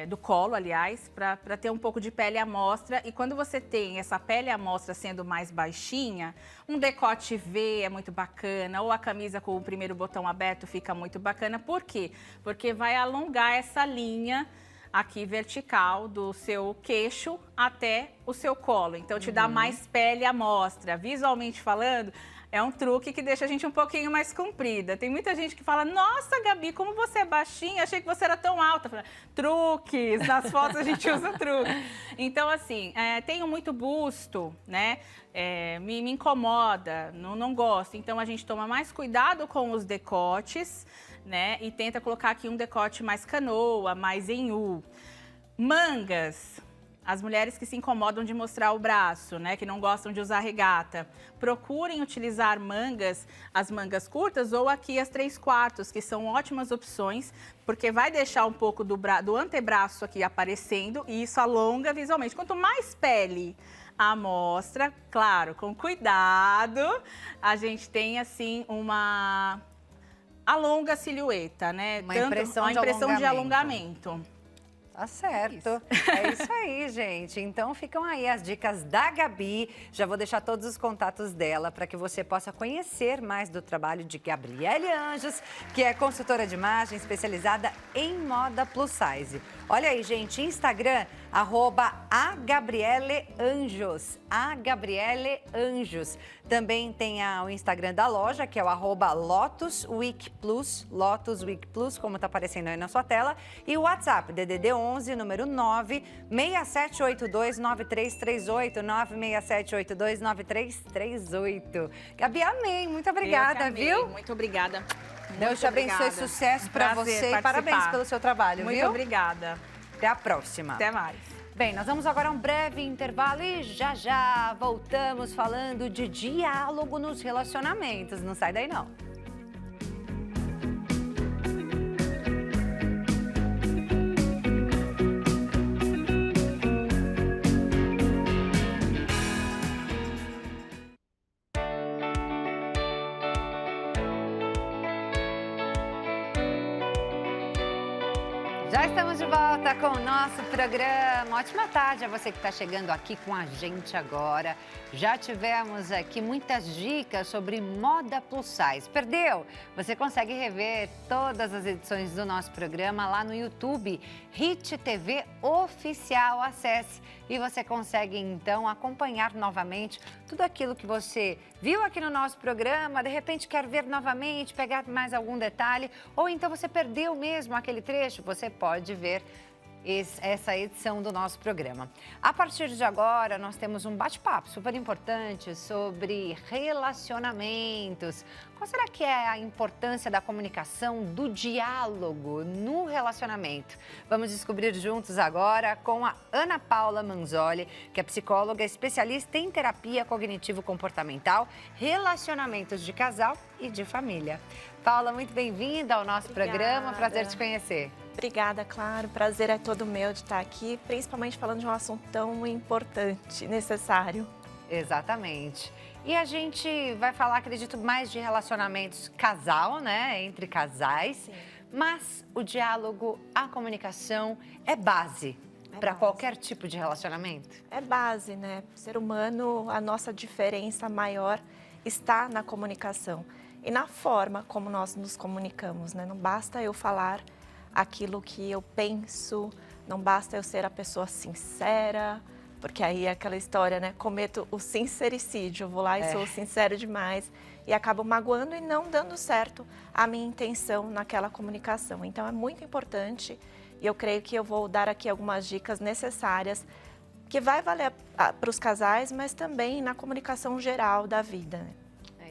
Do colo, aliás, para ter um pouco de pele à mostra. E quando você tem essa pele à mostra sendo mais baixinha, um decote V é muito bacana, ou a camisa com o primeiro botão aberto fica muito bacana. Por quê? Porque vai alongar essa linha aqui vertical do seu queixo até o seu colo. Então, te dá mais pele à mostra. Visualmente falando, é um truque que deixa a gente um pouquinho mais comprida. Tem muita gente que fala, nossa, Gabi, como você é baixinha, achei que você era tão alta. Falo, truques, nas fotos a gente usa truque. Então, assim, tenho muito busto, né? Me incomoda, não gosto. Então, a gente toma mais cuidado com os decotes, né? E tenta colocar aqui um decote mais canoa, mais em U. Mangas. As mulheres que se incomodam de mostrar o braço, né, que não gostam de usar regata, procurem utilizar mangas, as mangas curtas ou aqui as 3/4, que são ótimas opções, porque vai deixar um pouco do antebraço aqui aparecendo e isso alonga visualmente. Quanto mais pele à mostra, claro, com cuidado, a gente tem assim uma alonga silhueta, né? Uma impressão de alongamento. Tá certo. É isso aí, gente. Então ficam aí as dicas da Gabi. Já vou deixar todos os contatos dela para que você possa conhecer mais do trabalho de Gabriele Anjos, que é consultora de imagem especializada em moda plus size. Olha aí, gente, Instagram, @AGabrieleAnjos. AGabrieleAnjos. Também tem o Instagram da loja, que é o @LotusWeekPlus, LotusWeekPlus, como tá aparecendo aí na sua tela. E o WhatsApp, DDD 11, número 967829338, 967829338. Gabi, amei. Muito obrigada, viu? Muito obrigada. Deus te abençoe, sucesso para você e parabéns pelo seu trabalho, viu? Muito obrigada. Até a próxima. Até mais. Bem, nós vamos agora a um breve intervalo e já voltamos falando de diálogo nos relacionamentos. Não sai daí, não. Já estamos de volta com o nosso programa. Ótima tarde a você que está chegando aqui com a gente agora. Já tivemos aqui muitas dicas sobre moda plus size. Perdeu? Você consegue rever todas as edições do nosso programa lá no YouTube, Hit TV Oficial. Acesse e você consegue então acompanhar novamente tudo aquilo que você viu aqui no nosso programa, de repente quer ver novamente, pegar mais algum detalhe, ou então você perdeu mesmo aquele trecho, você pode ver essa edição do nosso programa. A partir de agora, nós temos um bate-papo super importante sobre relacionamentos. Qual será que é a importância da comunicação, do diálogo no relacionamento? Vamos descobrir juntos agora com a Ana Paula Manzoli, que é psicóloga especialista em terapia cognitivo-comportamental, relacionamentos de casal e de família. Paula, muito bem-vinda ao nosso programa, prazer te conhecer. Obrigada, claro. Prazer é todo meu de estar aqui, principalmente falando de um assunto tão importante, necessário. Exatamente. E a gente vai falar, acredito, mais de relacionamentos casal, né? Entre casais. Sim. Mas o diálogo, a comunicação é base para qualquer tipo de relacionamento? É base, né? O ser humano, a nossa diferença maior está na comunicação e na forma como nós nos comunicamos, né? Não basta eu falar aquilo que eu penso, não basta eu ser a pessoa sincera, porque aí é aquela história, né? Cometo o sincericídio, eu vou lá e sou sincero demais e acabo magoando e não dando certo a minha intenção naquela comunicação. Então é muito importante e eu creio que eu vou dar aqui algumas dicas necessárias que vai valer para os casais, mas também na comunicação geral da vida, né?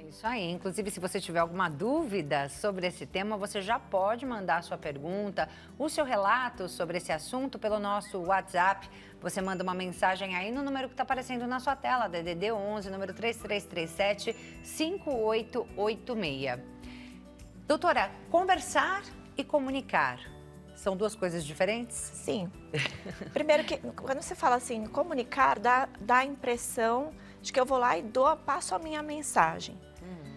Isso aí. Inclusive, se você tiver alguma dúvida sobre esse tema, você já pode mandar a sua pergunta, o seu relato sobre esse assunto pelo nosso WhatsApp. Você manda uma mensagem aí no número que está aparecendo na sua tela, DDD 11, número 3337-5886. Doutora, conversar e comunicar São duas coisas diferentes? Sim. Primeiro que, quando você fala assim, comunicar, dá a impressão de que eu vou lá e passo a minha mensagem.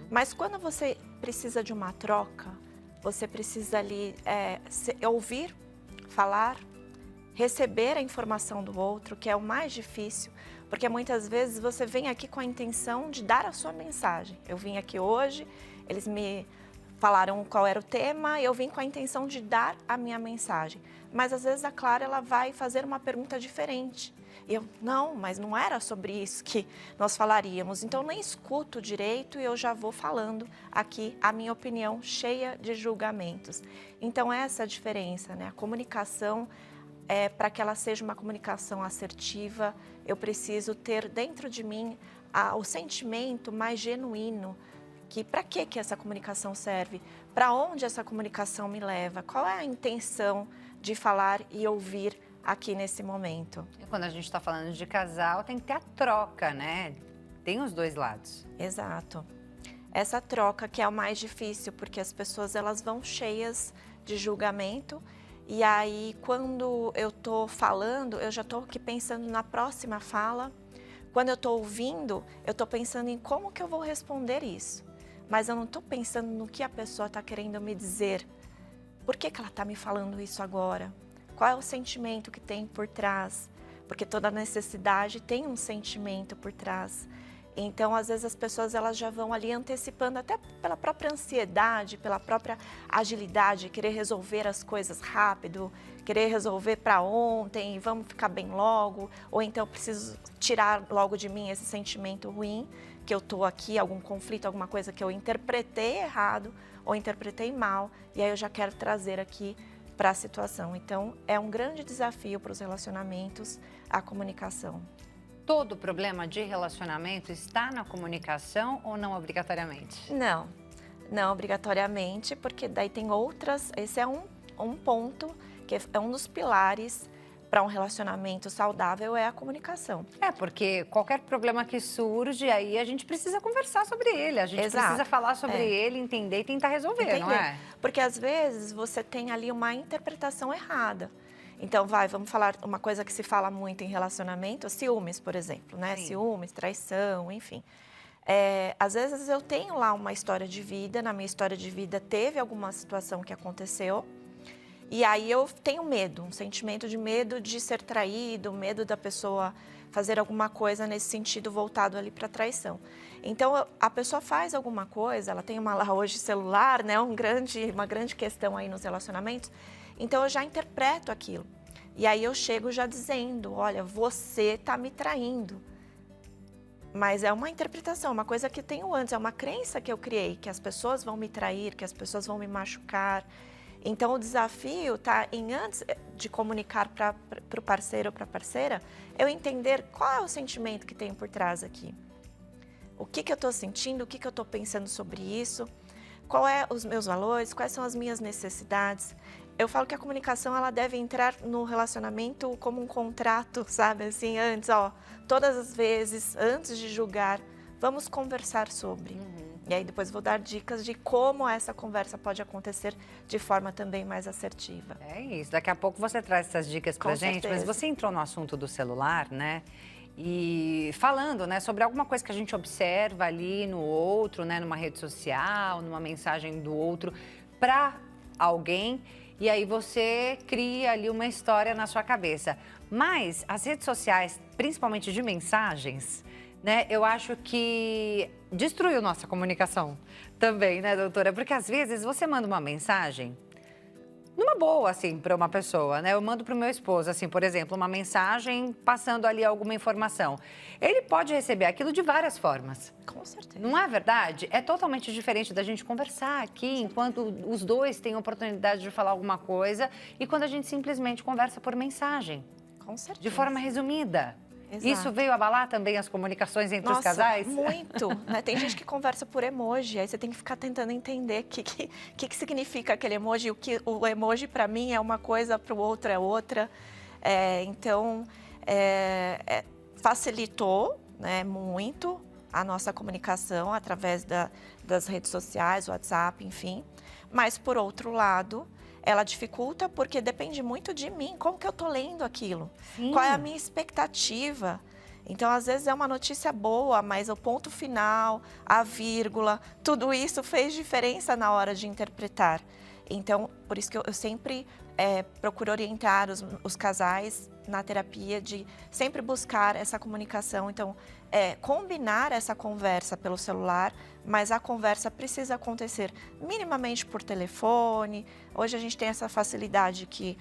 Mas quando você precisa de uma troca, você precisa ali ouvir, falar, receber a informação do outro, que é o mais difícil, porque muitas vezes você vem aqui com a intenção de dar a sua mensagem. Eu vim aqui hoje, eles me falaram qual era o tema, eu vim com a intenção de dar a minha mensagem. Mas às vezes a Clara ela vai fazer uma pergunta diferente. E eu, não, mas não era sobre isso que nós falaríamos. Então eu nem escuto direito e eu já vou falando aqui a minha opinião cheia de julgamentos. Então essa é a diferença, né? A comunicação, para que ela seja uma comunicação assertiva, eu preciso ter dentro de mim o sentimento mais genuíno. Que para que essa comunicação serve? Para onde essa comunicação me leva? Qual é a intenção de falar e ouvir aqui nesse momento? E quando a gente está falando de casal, tem que ter a troca, né? Tem os dois lados. Exato. Essa troca que é o mais difícil, porque as pessoas elas vão cheias de julgamento e aí quando eu estou falando, eu já estou aqui pensando na próxima fala. Quando eu estou ouvindo, eu estou pensando em como que eu vou responder isso. Mas eu não estou pensando no que a pessoa está querendo me dizer. Por que ela está me falando isso agora? Qual é o sentimento que tem por trás? Porque toda necessidade tem um sentimento por trás. Então, às vezes, as pessoas elas já vão ali antecipando, até pela própria ansiedade, pela própria agilidade, querer resolver as coisas rápido, querer resolver para ontem, vamos ficar bem logo, ou então eu preciso tirar logo de mim esse sentimento ruim, que eu estou aqui, algum conflito, alguma coisa que eu interpretei errado ou interpretei mal, e aí eu já quero trazer aqui para a situação. Então, é um grande desafio para os relacionamentos a comunicação. Todo problema de relacionamento está na comunicação ou não obrigatoriamente? Não, não obrigatoriamente, porque daí tem outras, esse é um ponto, que é um dos pilares para um relacionamento saudável é a comunicação. Porque qualquer problema que surge, aí a gente precisa conversar sobre ele, a gente Exato. precisa falar sobre ele, entender e tentar resolver, não é? Porque às vezes você tem ali uma interpretação errada. Então, vamos falar uma coisa que se fala muito em relacionamento, ciúmes, por exemplo, né? Sim. Ciúmes, traição, enfim. Às vezes eu tenho lá uma história de vida, na minha história de vida teve alguma situação que aconteceu, e aí eu tenho medo, um sentimento de medo de ser traído, medo da pessoa fazer alguma coisa nesse sentido voltado ali para traição. Então, a pessoa faz alguma coisa, ela tem lá hoje celular, né? Uma grande questão aí nos relacionamentos. Então, eu já interpreto aquilo. E aí eu chego já dizendo, olha, você está me traindo. Mas é uma interpretação, uma coisa que tenho antes, é uma crença que eu criei, que as pessoas vão me trair, que as pessoas vão me machucar. Então, o desafio está em, antes de comunicar para o parceiro ou para a parceira, eu entender qual é o sentimento que tem por trás aqui. O que eu estou sentindo, o que eu estou pensando sobre isso, quais são os meus valores, quais são as minhas necessidades. Eu falo que a comunicação ela deve entrar no relacionamento como um contrato, sabe? Assim, antes, todas as vezes, antes de julgar, vamos conversar sobre. E aí depois vou dar dicas de como essa conversa pode acontecer de forma também mais assertiva. É isso, daqui a pouco você traz essas dicas pra gente, mas você entrou no assunto do celular, né? E falando, né, sobre alguma coisa que a gente observa ali no outro, né, numa rede social, numa mensagem do outro para alguém, e aí você cria ali uma história na sua cabeça. Mas as redes sociais, principalmente de mensagens, né, eu acho que destruiu nossa comunicação também, né, doutora? Porque às vezes você manda uma mensagem numa boa, assim, para uma pessoa, né? Eu mando para o meu esposo, assim, por exemplo, uma mensagem passando ali alguma informação. Ele pode receber aquilo de várias formas. Com certeza. Não é verdade? É totalmente diferente da gente conversar aqui, enquanto os dois têm oportunidade de falar alguma coisa, e quando a gente simplesmente conversa por mensagem. Com certeza. De forma resumida. Exato. Isso veio abalar também as comunicações entre os casais? Muito, né? Tem gente que conversa por emoji, aí você tem que ficar tentando entender o que significa aquele emoji. O emoji para mim é uma coisa, para o outro é outra. Então, facilitou, né, muito a nossa comunicação através das redes sociais, WhatsApp, enfim. Mas, por outro lado, ela dificulta porque depende muito de mim, como que eu tô lendo aquilo, Sim. qual é a minha expectativa. Então, às vezes é uma notícia boa, mas o ponto final, a vírgula, tudo isso fez diferença na hora de interpretar. Então, por isso que eu sempre procuro orientar os casais na terapia de sempre buscar essa comunicação. Então, combinar essa conversa pelo celular, mas a conversa precisa acontecer minimamente por telefone. Hoje a gente tem essa facilidade que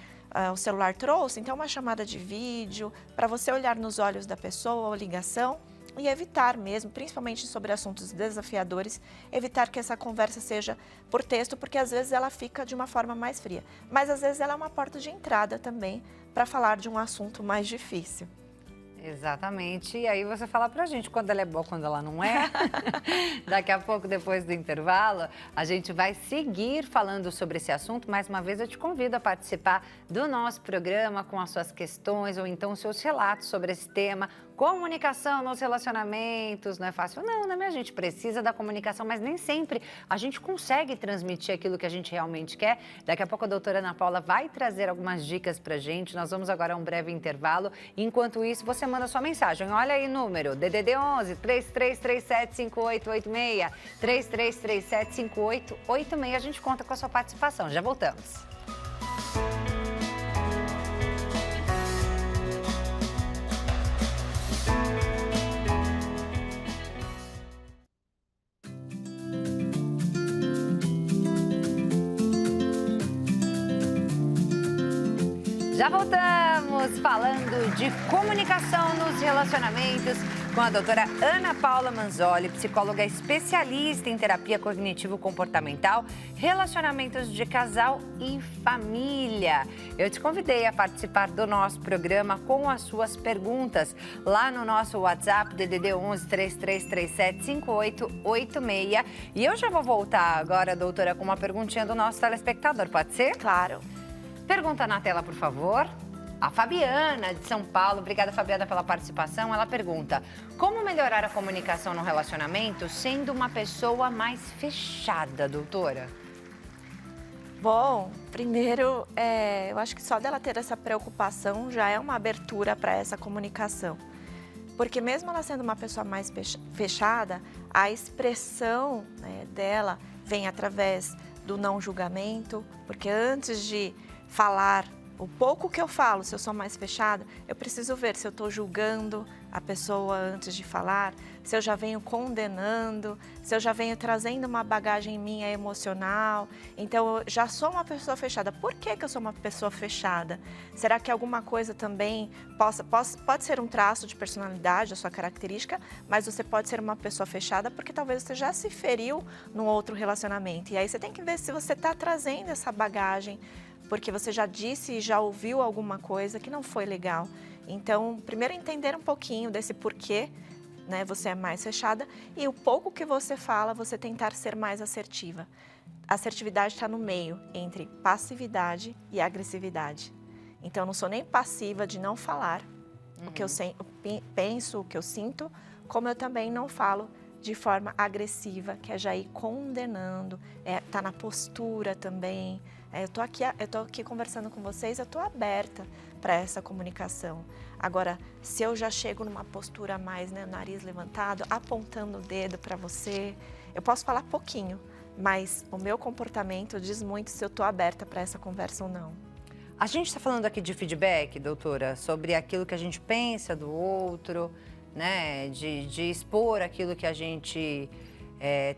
o celular trouxe, então uma chamada de vídeo, para você olhar nos olhos da pessoa, ou ligação, e evitar mesmo, principalmente sobre assuntos desafiadores, evitar que essa conversa seja por texto, porque às vezes ela fica de uma forma mais fria. Mas às vezes ela é uma porta de entrada também para falar de um assunto mais difícil. Exatamente. E aí você fala pra gente quando ela é boa, quando ela não é. Daqui a pouco, depois do intervalo, a gente vai seguir falando sobre esse assunto. Mais uma vez, eu te convido a participar do nosso programa com as suas questões ou então os seus relatos sobre esse tema. Comunicação nos relacionamentos, não é fácil não, né, minha gente? Precisa da comunicação, mas nem sempre a gente consegue transmitir aquilo que a gente realmente quer. Daqui a pouco a doutora Ana Paula vai trazer algumas dicas pra gente. Nós vamos agora a um breve intervalo. Enquanto isso, você manda sua mensagem. Olha aí o número, DDD 11 3337 5886, 3337 5886. A gente conta com a sua participação. Já voltamos. Já voltamos falando de comunicação nos relacionamentos com a doutora Ana Paula Manzoli, psicóloga especialista em terapia cognitivo-comportamental, relacionamentos de casal e família. Eu te convidei a participar do nosso programa com as suas perguntas lá no nosso WhatsApp, DDD 11 3337 5886. E eu já vou voltar agora, doutora, com uma perguntinha do nosso telespectador, pode ser? Claro. Pergunta na tela, por favor. A Fabiana, de São Paulo, obrigada, Fabiana, pela participação. Ela pergunta: como melhorar a comunicação no relacionamento sendo uma pessoa mais fechada, doutora? Bom, primeiro, eu acho que só dela ter essa preocupação já é uma abertura para essa comunicação. Porque mesmo ela sendo uma pessoa mais fechada, a expressão, né, dela vem através do não julgamento, porque antes de falar o pouco que eu falo, se eu sou mais fechada, eu preciso ver se eu estou julgando a pessoa antes de falar, se eu já venho condenando, se eu já venho trazendo uma bagagem minha emocional. Então, eu já sou uma pessoa fechada. Por que eu sou uma pessoa fechada? Será que alguma coisa também pode ser um traço de personalidade, a sua característica, mas você pode ser uma pessoa fechada porque talvez você já se feriu num outro relacionamento. E aí você tem que ver se você está trazendo essa bagagem, porque você já disse e já ouviu alguma coisa que não foi legal. Então, primeiro entender um pouquinho desse porquê, né, você é mais fechada, e o pouco que você fala, você tentar ser mais assertiva. A assertividade está no meio entre passividade e agressividade. Então, eu não sou nem passiva de não falar o que eu penso, o que eu sinto, como eu também não falo de forma agressiva, que é já ir condenando, tá na postura também. Eu tô aqui conversando com vocês, eu tô aberta para essa comunicação. Agora, se eu já chego numa postura mais, né, nariz levantado, apontando o dedo para você, eu posso falar pouquinho, mas o meu comportamento diz muito se eu tô aberta para essa conversa ou não. A gente está falando aqui de feedback, doutora, sobre aquilo que a gente pensa do outro, né, de expor aquilo que a gente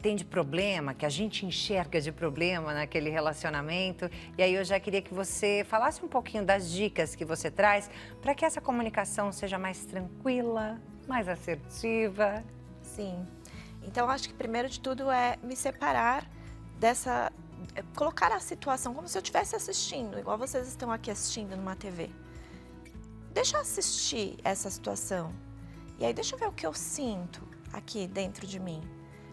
tem de problema, que a gente enxerga de problema naquele relacionamento. E aí eu já queria que você falasse um pouquinho das dicas que você traz para que essa comunicação seja mais tranquila, mais assertiva. Sim. Então, acho que primeiro de tudo é me separar colocar a situação como se eu estivesse assistindo, igual vocês estão aqui assistindo numa TV. Deixa eu assistir essa situação. E aí deixa eu ver o que eu sinto aqui dentro de mim.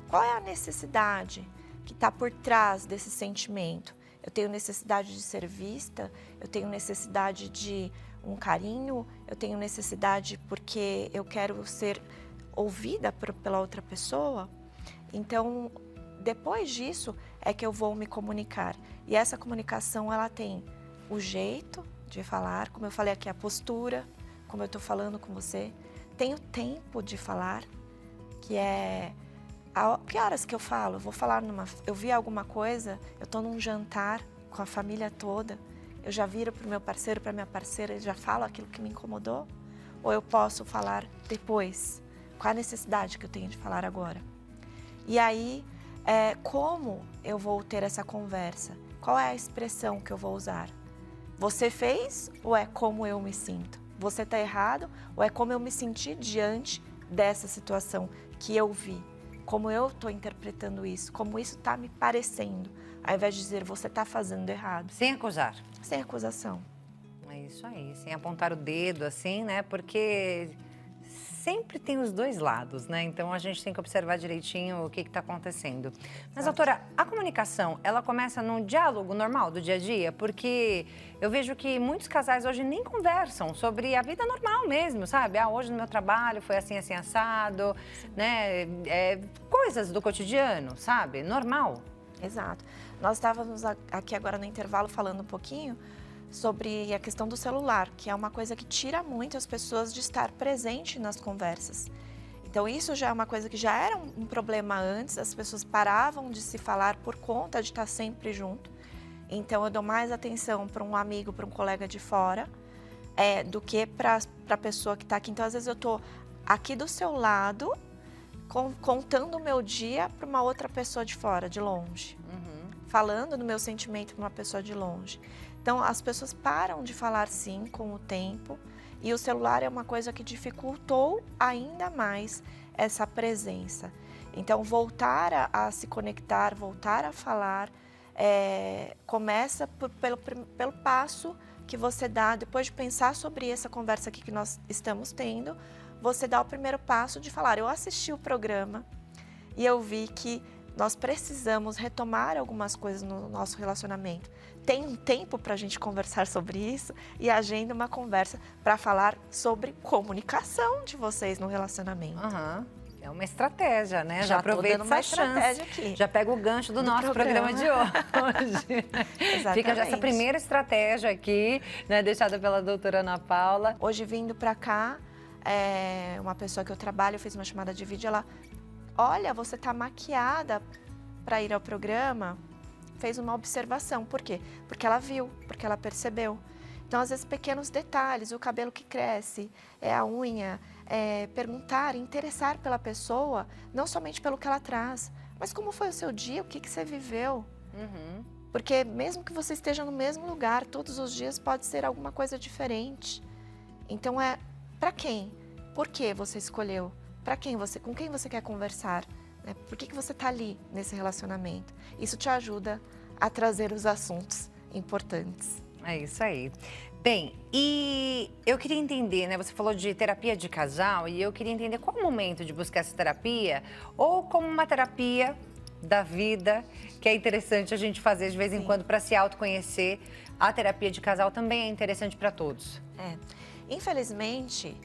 Qual é a necessidade que está por trás desse sentimento? Eu tenho necessidade de ser vista, eu tenho necessidade de um carinho, eu tenho necessidade porque eu quero ser ouvida pela outra pessoa. Então, depois disso, é que eu vou me comunicar. E essa comunicação, ela tem o jeito de falar, como eu falei aqui, a postura, como eu estou falando com você. Tem o tempo de falar, que é... Que horas que eu falo? Eu vou falar eu vi alguma coisa, eu estou num jantar com a família toda, eu já viro para o meu parceiro, para minha parceira, e já falo aquilo que me incomodou? Ou eu posso falar depois? Qual a necessidade que eu tenho de falar agora? E aí, como eu vou ter essa conversa? Qual é a expressão que eu vou usar? Você fez ou é como eu me sinto? Você está errado ou é como eu me senti diante dessa situação que eu vi? Como eu estou interpretando isso? Como isso está me parecendo? Ao invés de dizer, você está fazendo errado. Sem acusar. Sem acusação. É isso aí, sem apontar o dedo, assim, né? Porque sempre tem os dois lados, né? Então, a gente tem que observar direitinho o que está acontecendo. Mas, doutora, a comunicação, ela começa num diálogo normal do dia a dia? Porque eu vejo que muitos casais hoje nem conversam sobre a vida normal mesmo, sabe? Hoje no meu trabalho foi assim, assim, assado, né? Coisas do cotidiano, sabe? Normal. Exato. Nós estávamos aqui agora no intervalo falando um pouquinho sobre a questão do celular, que é uma coisa que tira muito as pessoas de estar presente nas conversas. Então isso já é uma coisa que já era um problema antes, as pessoas paravam de se falar por conta de estar sempre junto. Então eu dou mais atenção para um amigo, para um colega de fora, do que para a pessoa que está aqui. Então às vezes eu estou aqui do seu lado, contando o meu dia para uma outra pessoa de fora, de longe. Falando do meu sentimento para uma pessoa de longe. Então, as pessoas param de falar sim com o tempo e o celular é uma coisa que dificultou ainda mais essa presença. Então, voltar a se conectar, voltar a falar, começa pelo passo que você dá, depois de pensar sobre essa conversa aqui que nós estamos tendo, você dá o primeiro passo de falar, eu assisti o programa e eu vi que nós precisamos retomar algumas coisas no nosso relacionamento. Tem um tempo para a gente conversar sobre isso e agenda uma conversa para falar sobre comunicação de vocês no relacionamento. É uma estratégia, né? Já aproveita essa chance. Aqui. Já pega o gancho do nosso programa de hoje. Fica já essa primeira estratégia aqui, né, deixada pela doutora Ana Paula. Hoje, vindo para cá, uma pessoa que eu trabalho fez uma chamada de vídeo, ela... Olha, você está maquiada para ir ao programa, fez uma observação. Por quê? Porque ela viu, porque ela percebeu. Então, às vezes, pequenos detalhes, o cabelo que cresce, a unha, perguntar, interessar pela pessoa, não somente pelo que ela traz, mas como foi o seu dia, o que você viveu. Porque mesmo que você esteja no mesmo lugar, todos os dias pode ser alguma coisa diferente. Então, para quem? Por que você escolheu? Com quem você quer conversar? Né? Por que você está ali nesse relacionamento? Isso te ajuda a trazer os assuntos importantes. É isso aí. Bem, e eu queria entender, né? Você falou de terapia de casal e eu queria entender qual o momento de buscar essa terapia ou como uma terapia da vida, que é interessante a gente fazer de vez em quando para se autoconhecer. A terapia de casal também é interessante para todos. Infelizmente,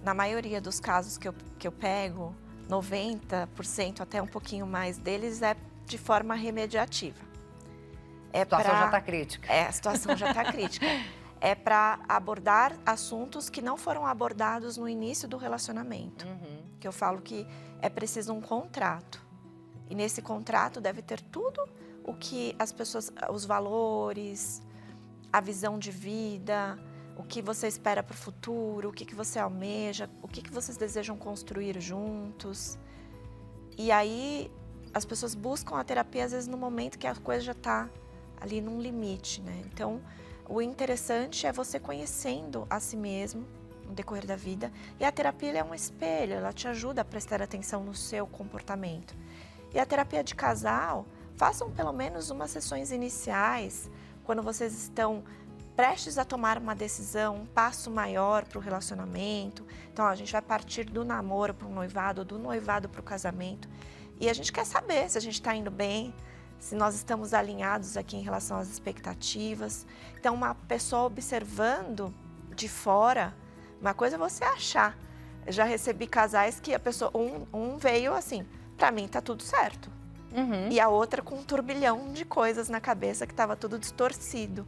na maioria dos casos que eu pego, 90%, até um pouquinho mais deles, é de forma remediativa. A situação já está crítica. A situação já está crítica. É para abordar assuntos que não foram abordados no início do relacionamento. Que eu falo que é preciso um contrato. E nesse contrato deve ter tudo o que as pessoas, os valores, a visão de vida, o que você espera para o futuro, o que você almeja, o que vocês desejam construir juntos. E aí, as pessoas buscam a terapia, às vezes, no momento que a coisa já está ali num limite, né? Então, o interessante é você conhecendo a si mesmo no decorrer da vida. E a terapia é um espelho, ela te ajuda a prestar atenção no seu comportamento. E a terapia de casal, façam pelo menos umas sessões iniciais, quando vocês estão prestes a tomar uma decisão, um passo maior para o relacionamento. Então, a gente vai partir do namoro para o noivado, do noivado para o casamento. E a gente quer saber se a gente está indo bem, se nós estamos alinhados aqui em relação às expectativas. Então, uma pessoa observando de fora, uma coisa é você achar. Eu já recebi casais que a pessoa, um veio assim, para mim está tudo certo. e a outra com um turbilhão de coisas na cabeça que estava tudo distorcido.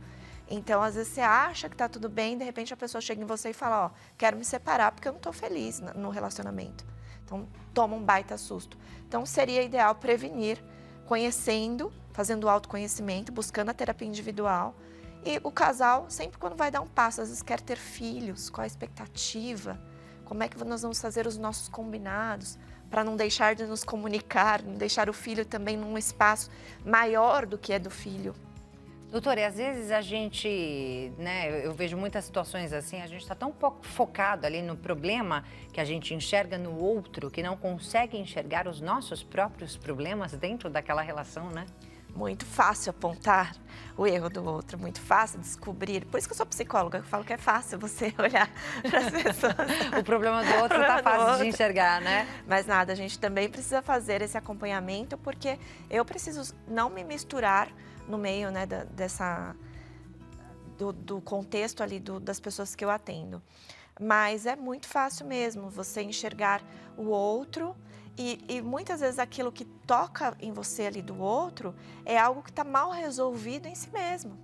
Então, às vezes, você acha que está tudo bem, de repente a pessoa chega em você e fala, ó, quero me separar porque eu não estou feliz no relacionamento. Então, toma um baita susto. Então, seria ideal prevenir, conhecendo, fazendo autoconhecimento, buscando a terapia individual. E o casal, sempre quando vai dar um passo, às vezes quer ter filhos, qual a expectativa, como é que nós vamos fazer os nossos combinados, para não deixar de nos comunicar, não deixar o filho também num espaço maior do que é do filho. Doutora, e às vezes a gente, né, eu vejo muitas situações assim, a gente está tão pouco focado ali no problema que a gente enxerga no outro, que não consegue enxergar os nossos próprios problemas dentro daquela relação, né? Muito fácil apontar o erro do outro, muito fácil descobrir. Por isso que eu sou psicóloga, eu falo que é fácil você olhar para as pessoas. O problema do outro tá fácil de enxergar, né? Mas nada, a gente também precisa fazer esse acompanhamento, porque eu preciso não me misturar no meio, né, do contexto ali das pessoas que eu atendo. Mas é muito fácil mesmo você enxergar o outro e muitas vezes aquilo que toca em você ali do outro é algo que está mal resolvido em si mesmo.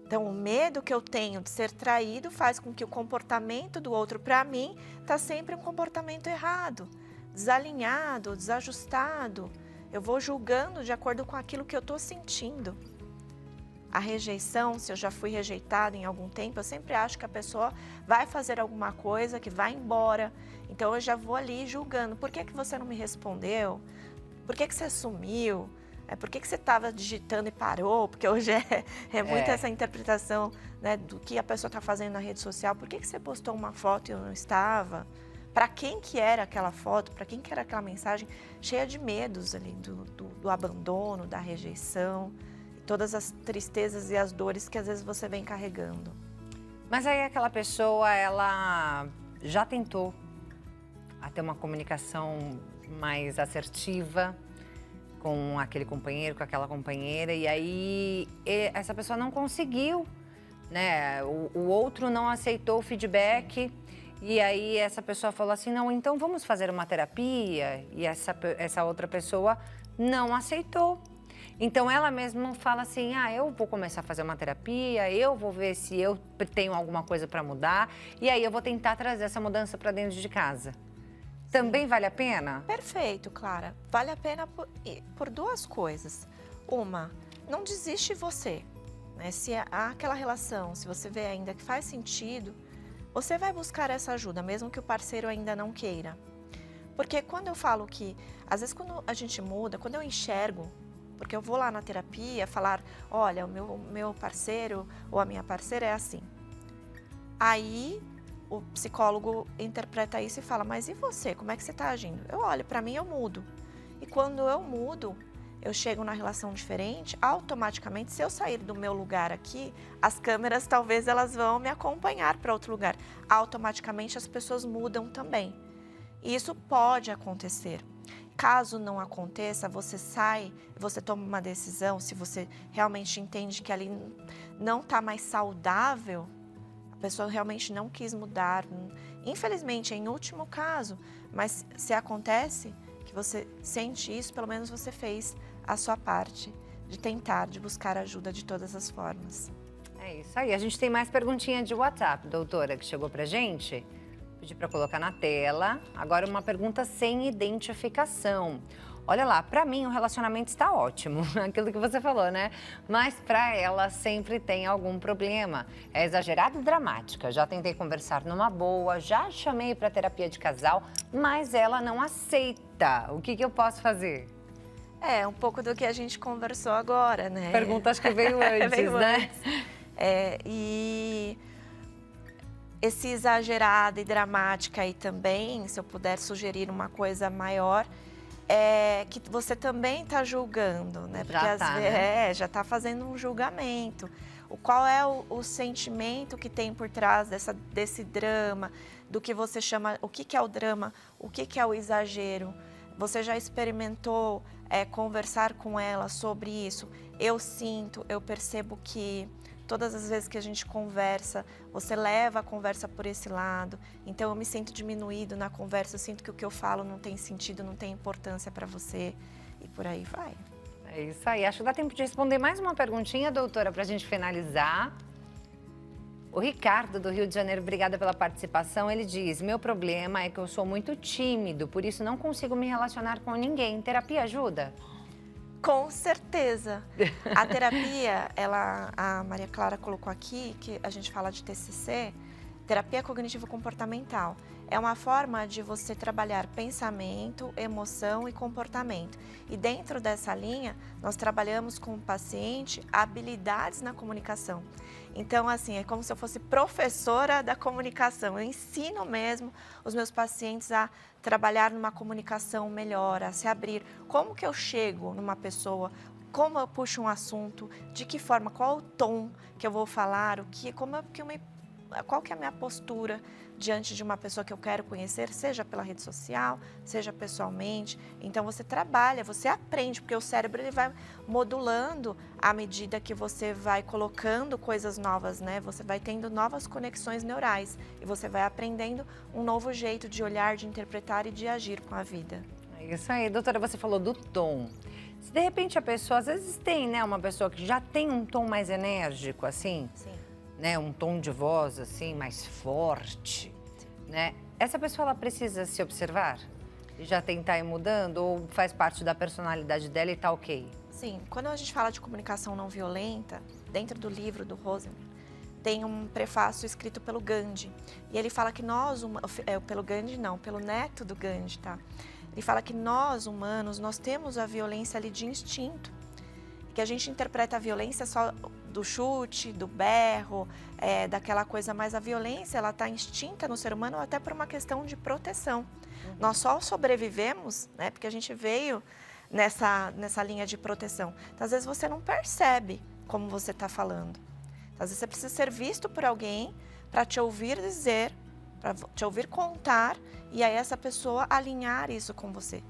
Então, o medo que eu tenho de ser traído faz com que o comportamento do outro, para mim, está sempre um comportamento errado, desalinhado, desajustado. Eu vou julgando de acordo com aquilo que eu estou sentindo. A rejeição, se eu já fui rejeitada em algum tempo, eu sempre acho que a pessoa vai fazer alguma coisa, que vai embora. Então, eu já vou ali julgando. Por que você não me respondeu? Por que você sumiu? Por que você estava digitando e parou? Porque hoje é muito essa interpretação, né, do que a pessoa está fazendo na rede social. Por que você postou uma foto e eu não estava? Para quem que era aquela foto? Para quem que era aquela mensagem? Cheia de medos ali, do abandono, da rejeição, todas as tristezas e as dores que às vezes você vem carregando. Mas aí aquela pessoa, ela já tentou a ter uma comunicação mais assertiva com aquele companheiro, com aquela companheira, e aí essa pessoa não conseguiu, né? O outro não aceitou o feedback. E aí essa pessoa falou assim, não, então vamos fazer uma terapia. E essa outra pessoa não aceitou. Então ela mesma fala assim, eu vou começar a fazer uma terapia, eu vou ver se eu tenho alguma coisa para mudar. E aí eu vou tentar trazer essa mudança para dentro de casa. Também vale a pena? Perfeito, Clara. Vale a pena por duas coisas. Uma, não desiste você. Né? Se há aquela relação, se você vê ainda que faz sentido, você vai buscar essa ajuda, mesmo que o parceiro ainda não queira. Porque quando eu falo que, às vezes quando a gente muda, quando eu enxergo, porque eu vou lá na terapia falar, olha, o meu parceiro ou a minha parceira é assim. Aí o psicólogo interpreta isso e fala, mas e você, como é que você está agindo? Eu olho, para mim eu mudo. E quando eu mudo, eu chego na relação diferente, automaticamente, se eu sair do meu lugar aqui, as câmeras talvez elas vão me acompanhar para outro lugar. Automaticamente as pessoas mudam também. E isso pode acontecer. Caso não aconteça, você sai, você toma uma decisão, se você realmente entende que ali não está mais saudável, a pessoa realmente não quis mudar. Infelizmente, é em último caso, mas se acontece que você sente isso, pelo menos você fez a sua parte de tentar, de buscar ajuda de todas as formas. É isso aí. A gente tem mais perguntinha de WhatsApp, doutora, que chegou pra gente. Pedi para colocar na tela. Agora uma pergunta sem identificação. Olha lá, pra mim o relacionamento está ótimo, aquilo que você falou, né? Mas pra ela sempre tem algum problema. É exagerado e dramática. Já tentei conversar numa boa, já chamei pra terapia de casal, mas ela não aceita. O que eu posso fazer? É, um pouco do que a gente conversou agora, né? Pergunta acho que veio antes, veio né? Antes. E esse exagerado e dramática aí também, se eu puder sugerir uma coisa maior, é que você também está julgando, né? Porque já está fazendo um julgamento. Qual é o sentimento que tem por trás desse drama, do que você chama, o que é o drama, o que é o exagero? Você já experimentou conversar com ela sobre isso? Eu sinto, eu percebo que todas as vezes que a gente conversa, você leva a conversa por esse lado. Então, eu me sinto diminuído na conversa, eu sinto que o que eu falo não tem sentido, não tem importância para você. e por aí vai. É isso aí. Acho que dá tempo de responder mais uma perguntinha, doutora, para a gente finalizar. O Ricardo, do Rio de Janeiro, obrigada pela participação. Ele diz, meu problema é que eu sou muito tímido, por isso não consigo me relacionar com ninguém. Terapia ajuda? Com certeza. A terapia, a Maria Clara colocou aqui, que a gente fala de TCC, terapia cognitivo-comportamental. É uma forma de você trabalhar pensamento, emoção e comportamento. E dentro dessa linha, nós trabalhamos com o paciente habilidades na comunicação. Então, assim, é como se eu fosse professora da comunicação. Eu ensino mesmo os meus pacientes a trabalhar numa comunicação melhor, a se abrir. Como que eu chego numa pessoa, como eu puxo um assunto, de que forma, qual o tom que eu vou falar, qual que é a minha postura diante de uma pessoa que eu quero conhecer, seja pela rede social, seja pessoalmente. Então você trabalha, você aprende, porque o cérebro ele vai modulando à medida que você vai colocando coisas novas, né? Você vai tendo novas conexões neurais e você vai aprendendo um novo jeito de olhar, de interpretar e de agir com a vida. É isso aí, doutora, você falou do tom. Se de repente a pessoa, às vezes tem, né, uma pessoa que já tem um tom mais enérgico, assim, Sim. né, um tom de voz assim mais forte, né? Essa pessoa ela precisa se observar e já tentar ir mudando ou faz parte da personalidade dela e tá ok? Sim, quando a gente fala de comunicação não violenta, dentro do livro do Rosenberg, tem um prefácio escrito pelo Gandhi. E ele fala que nós, pelo Gandhi não, pelo neto do Gandhi, tá? Ele fala que nós, humanos, nós temos a violência ali de instinto. Que a gente interpreta a violência só do chute, do berro, daquela coisa, mas a violência ela está instinta no ser humano até por uma questão de proteção. Nós só sobrevivemos, né, porque a gente veio nessa linha de proteção. Então, às vezes você não percebe como você está falando. Então, às vezes você precisa ser visto por alguém para te ouvir dizer, para te ouvir contar e aí essa pessoa alinhar isso com você.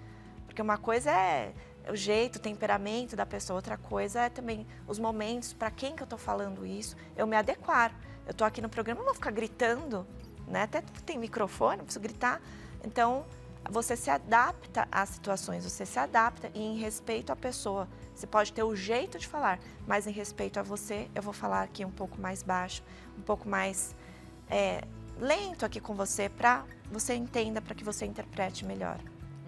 Porque uma coisa é o jeito, o temperamento da pessoa, outra coisa é também os momentos, para quem que eu estou falando isso, eu me adequar. Eu estou aqui no programa, não vou ficar gritando, né? Até tem microfone, não preciso gritar. Então, você se adapta às situações, você se adapta e em respeito à pessoa. Você pode ter o jeito de falar, mas em respeito a você, eu vou falar aqui um pouco mais baixo, um pouco mais lento aqui com você, para você entenda, para que você interprete melhor.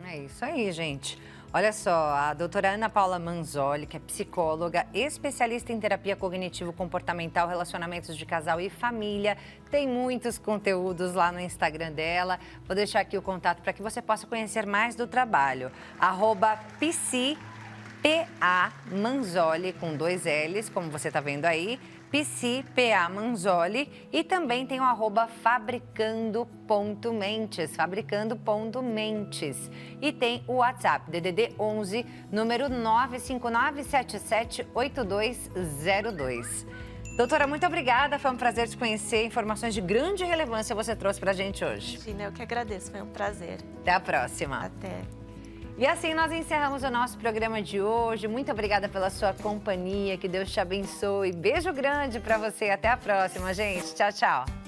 É isso aí, gente. Olha só, a doutora Ana Paula Manzoli, que é psicóloga, especialista em terapia cognitivo-comportamental, relacionamentos de casal e família, tem muitos conteúdos lá no Instagram dela. Vou deixar aqui o contato para que você possa conhecer mais do trabalho. @psipamanzoli, com 2 L's, como você está vendo aí. psipamanzoli e também tem o @fabricando.mentes, fabricando.mentes. E tem o WhatsApp, DDD 11, número 959778202. Doutora, muito obrigada, foi um prazer te conhecer, informações de grande relevância você trouxe pra gente hoje. Imagina, eu que agradeço, foi um prazer. Até a próxima. Até. E assim nós encerramos o nosso programa de hoje. Muito obrigada pela sua companhia. Que Deus te abençoe. Beijo grande para você. Até a próxima, gente. Tchau, tchau.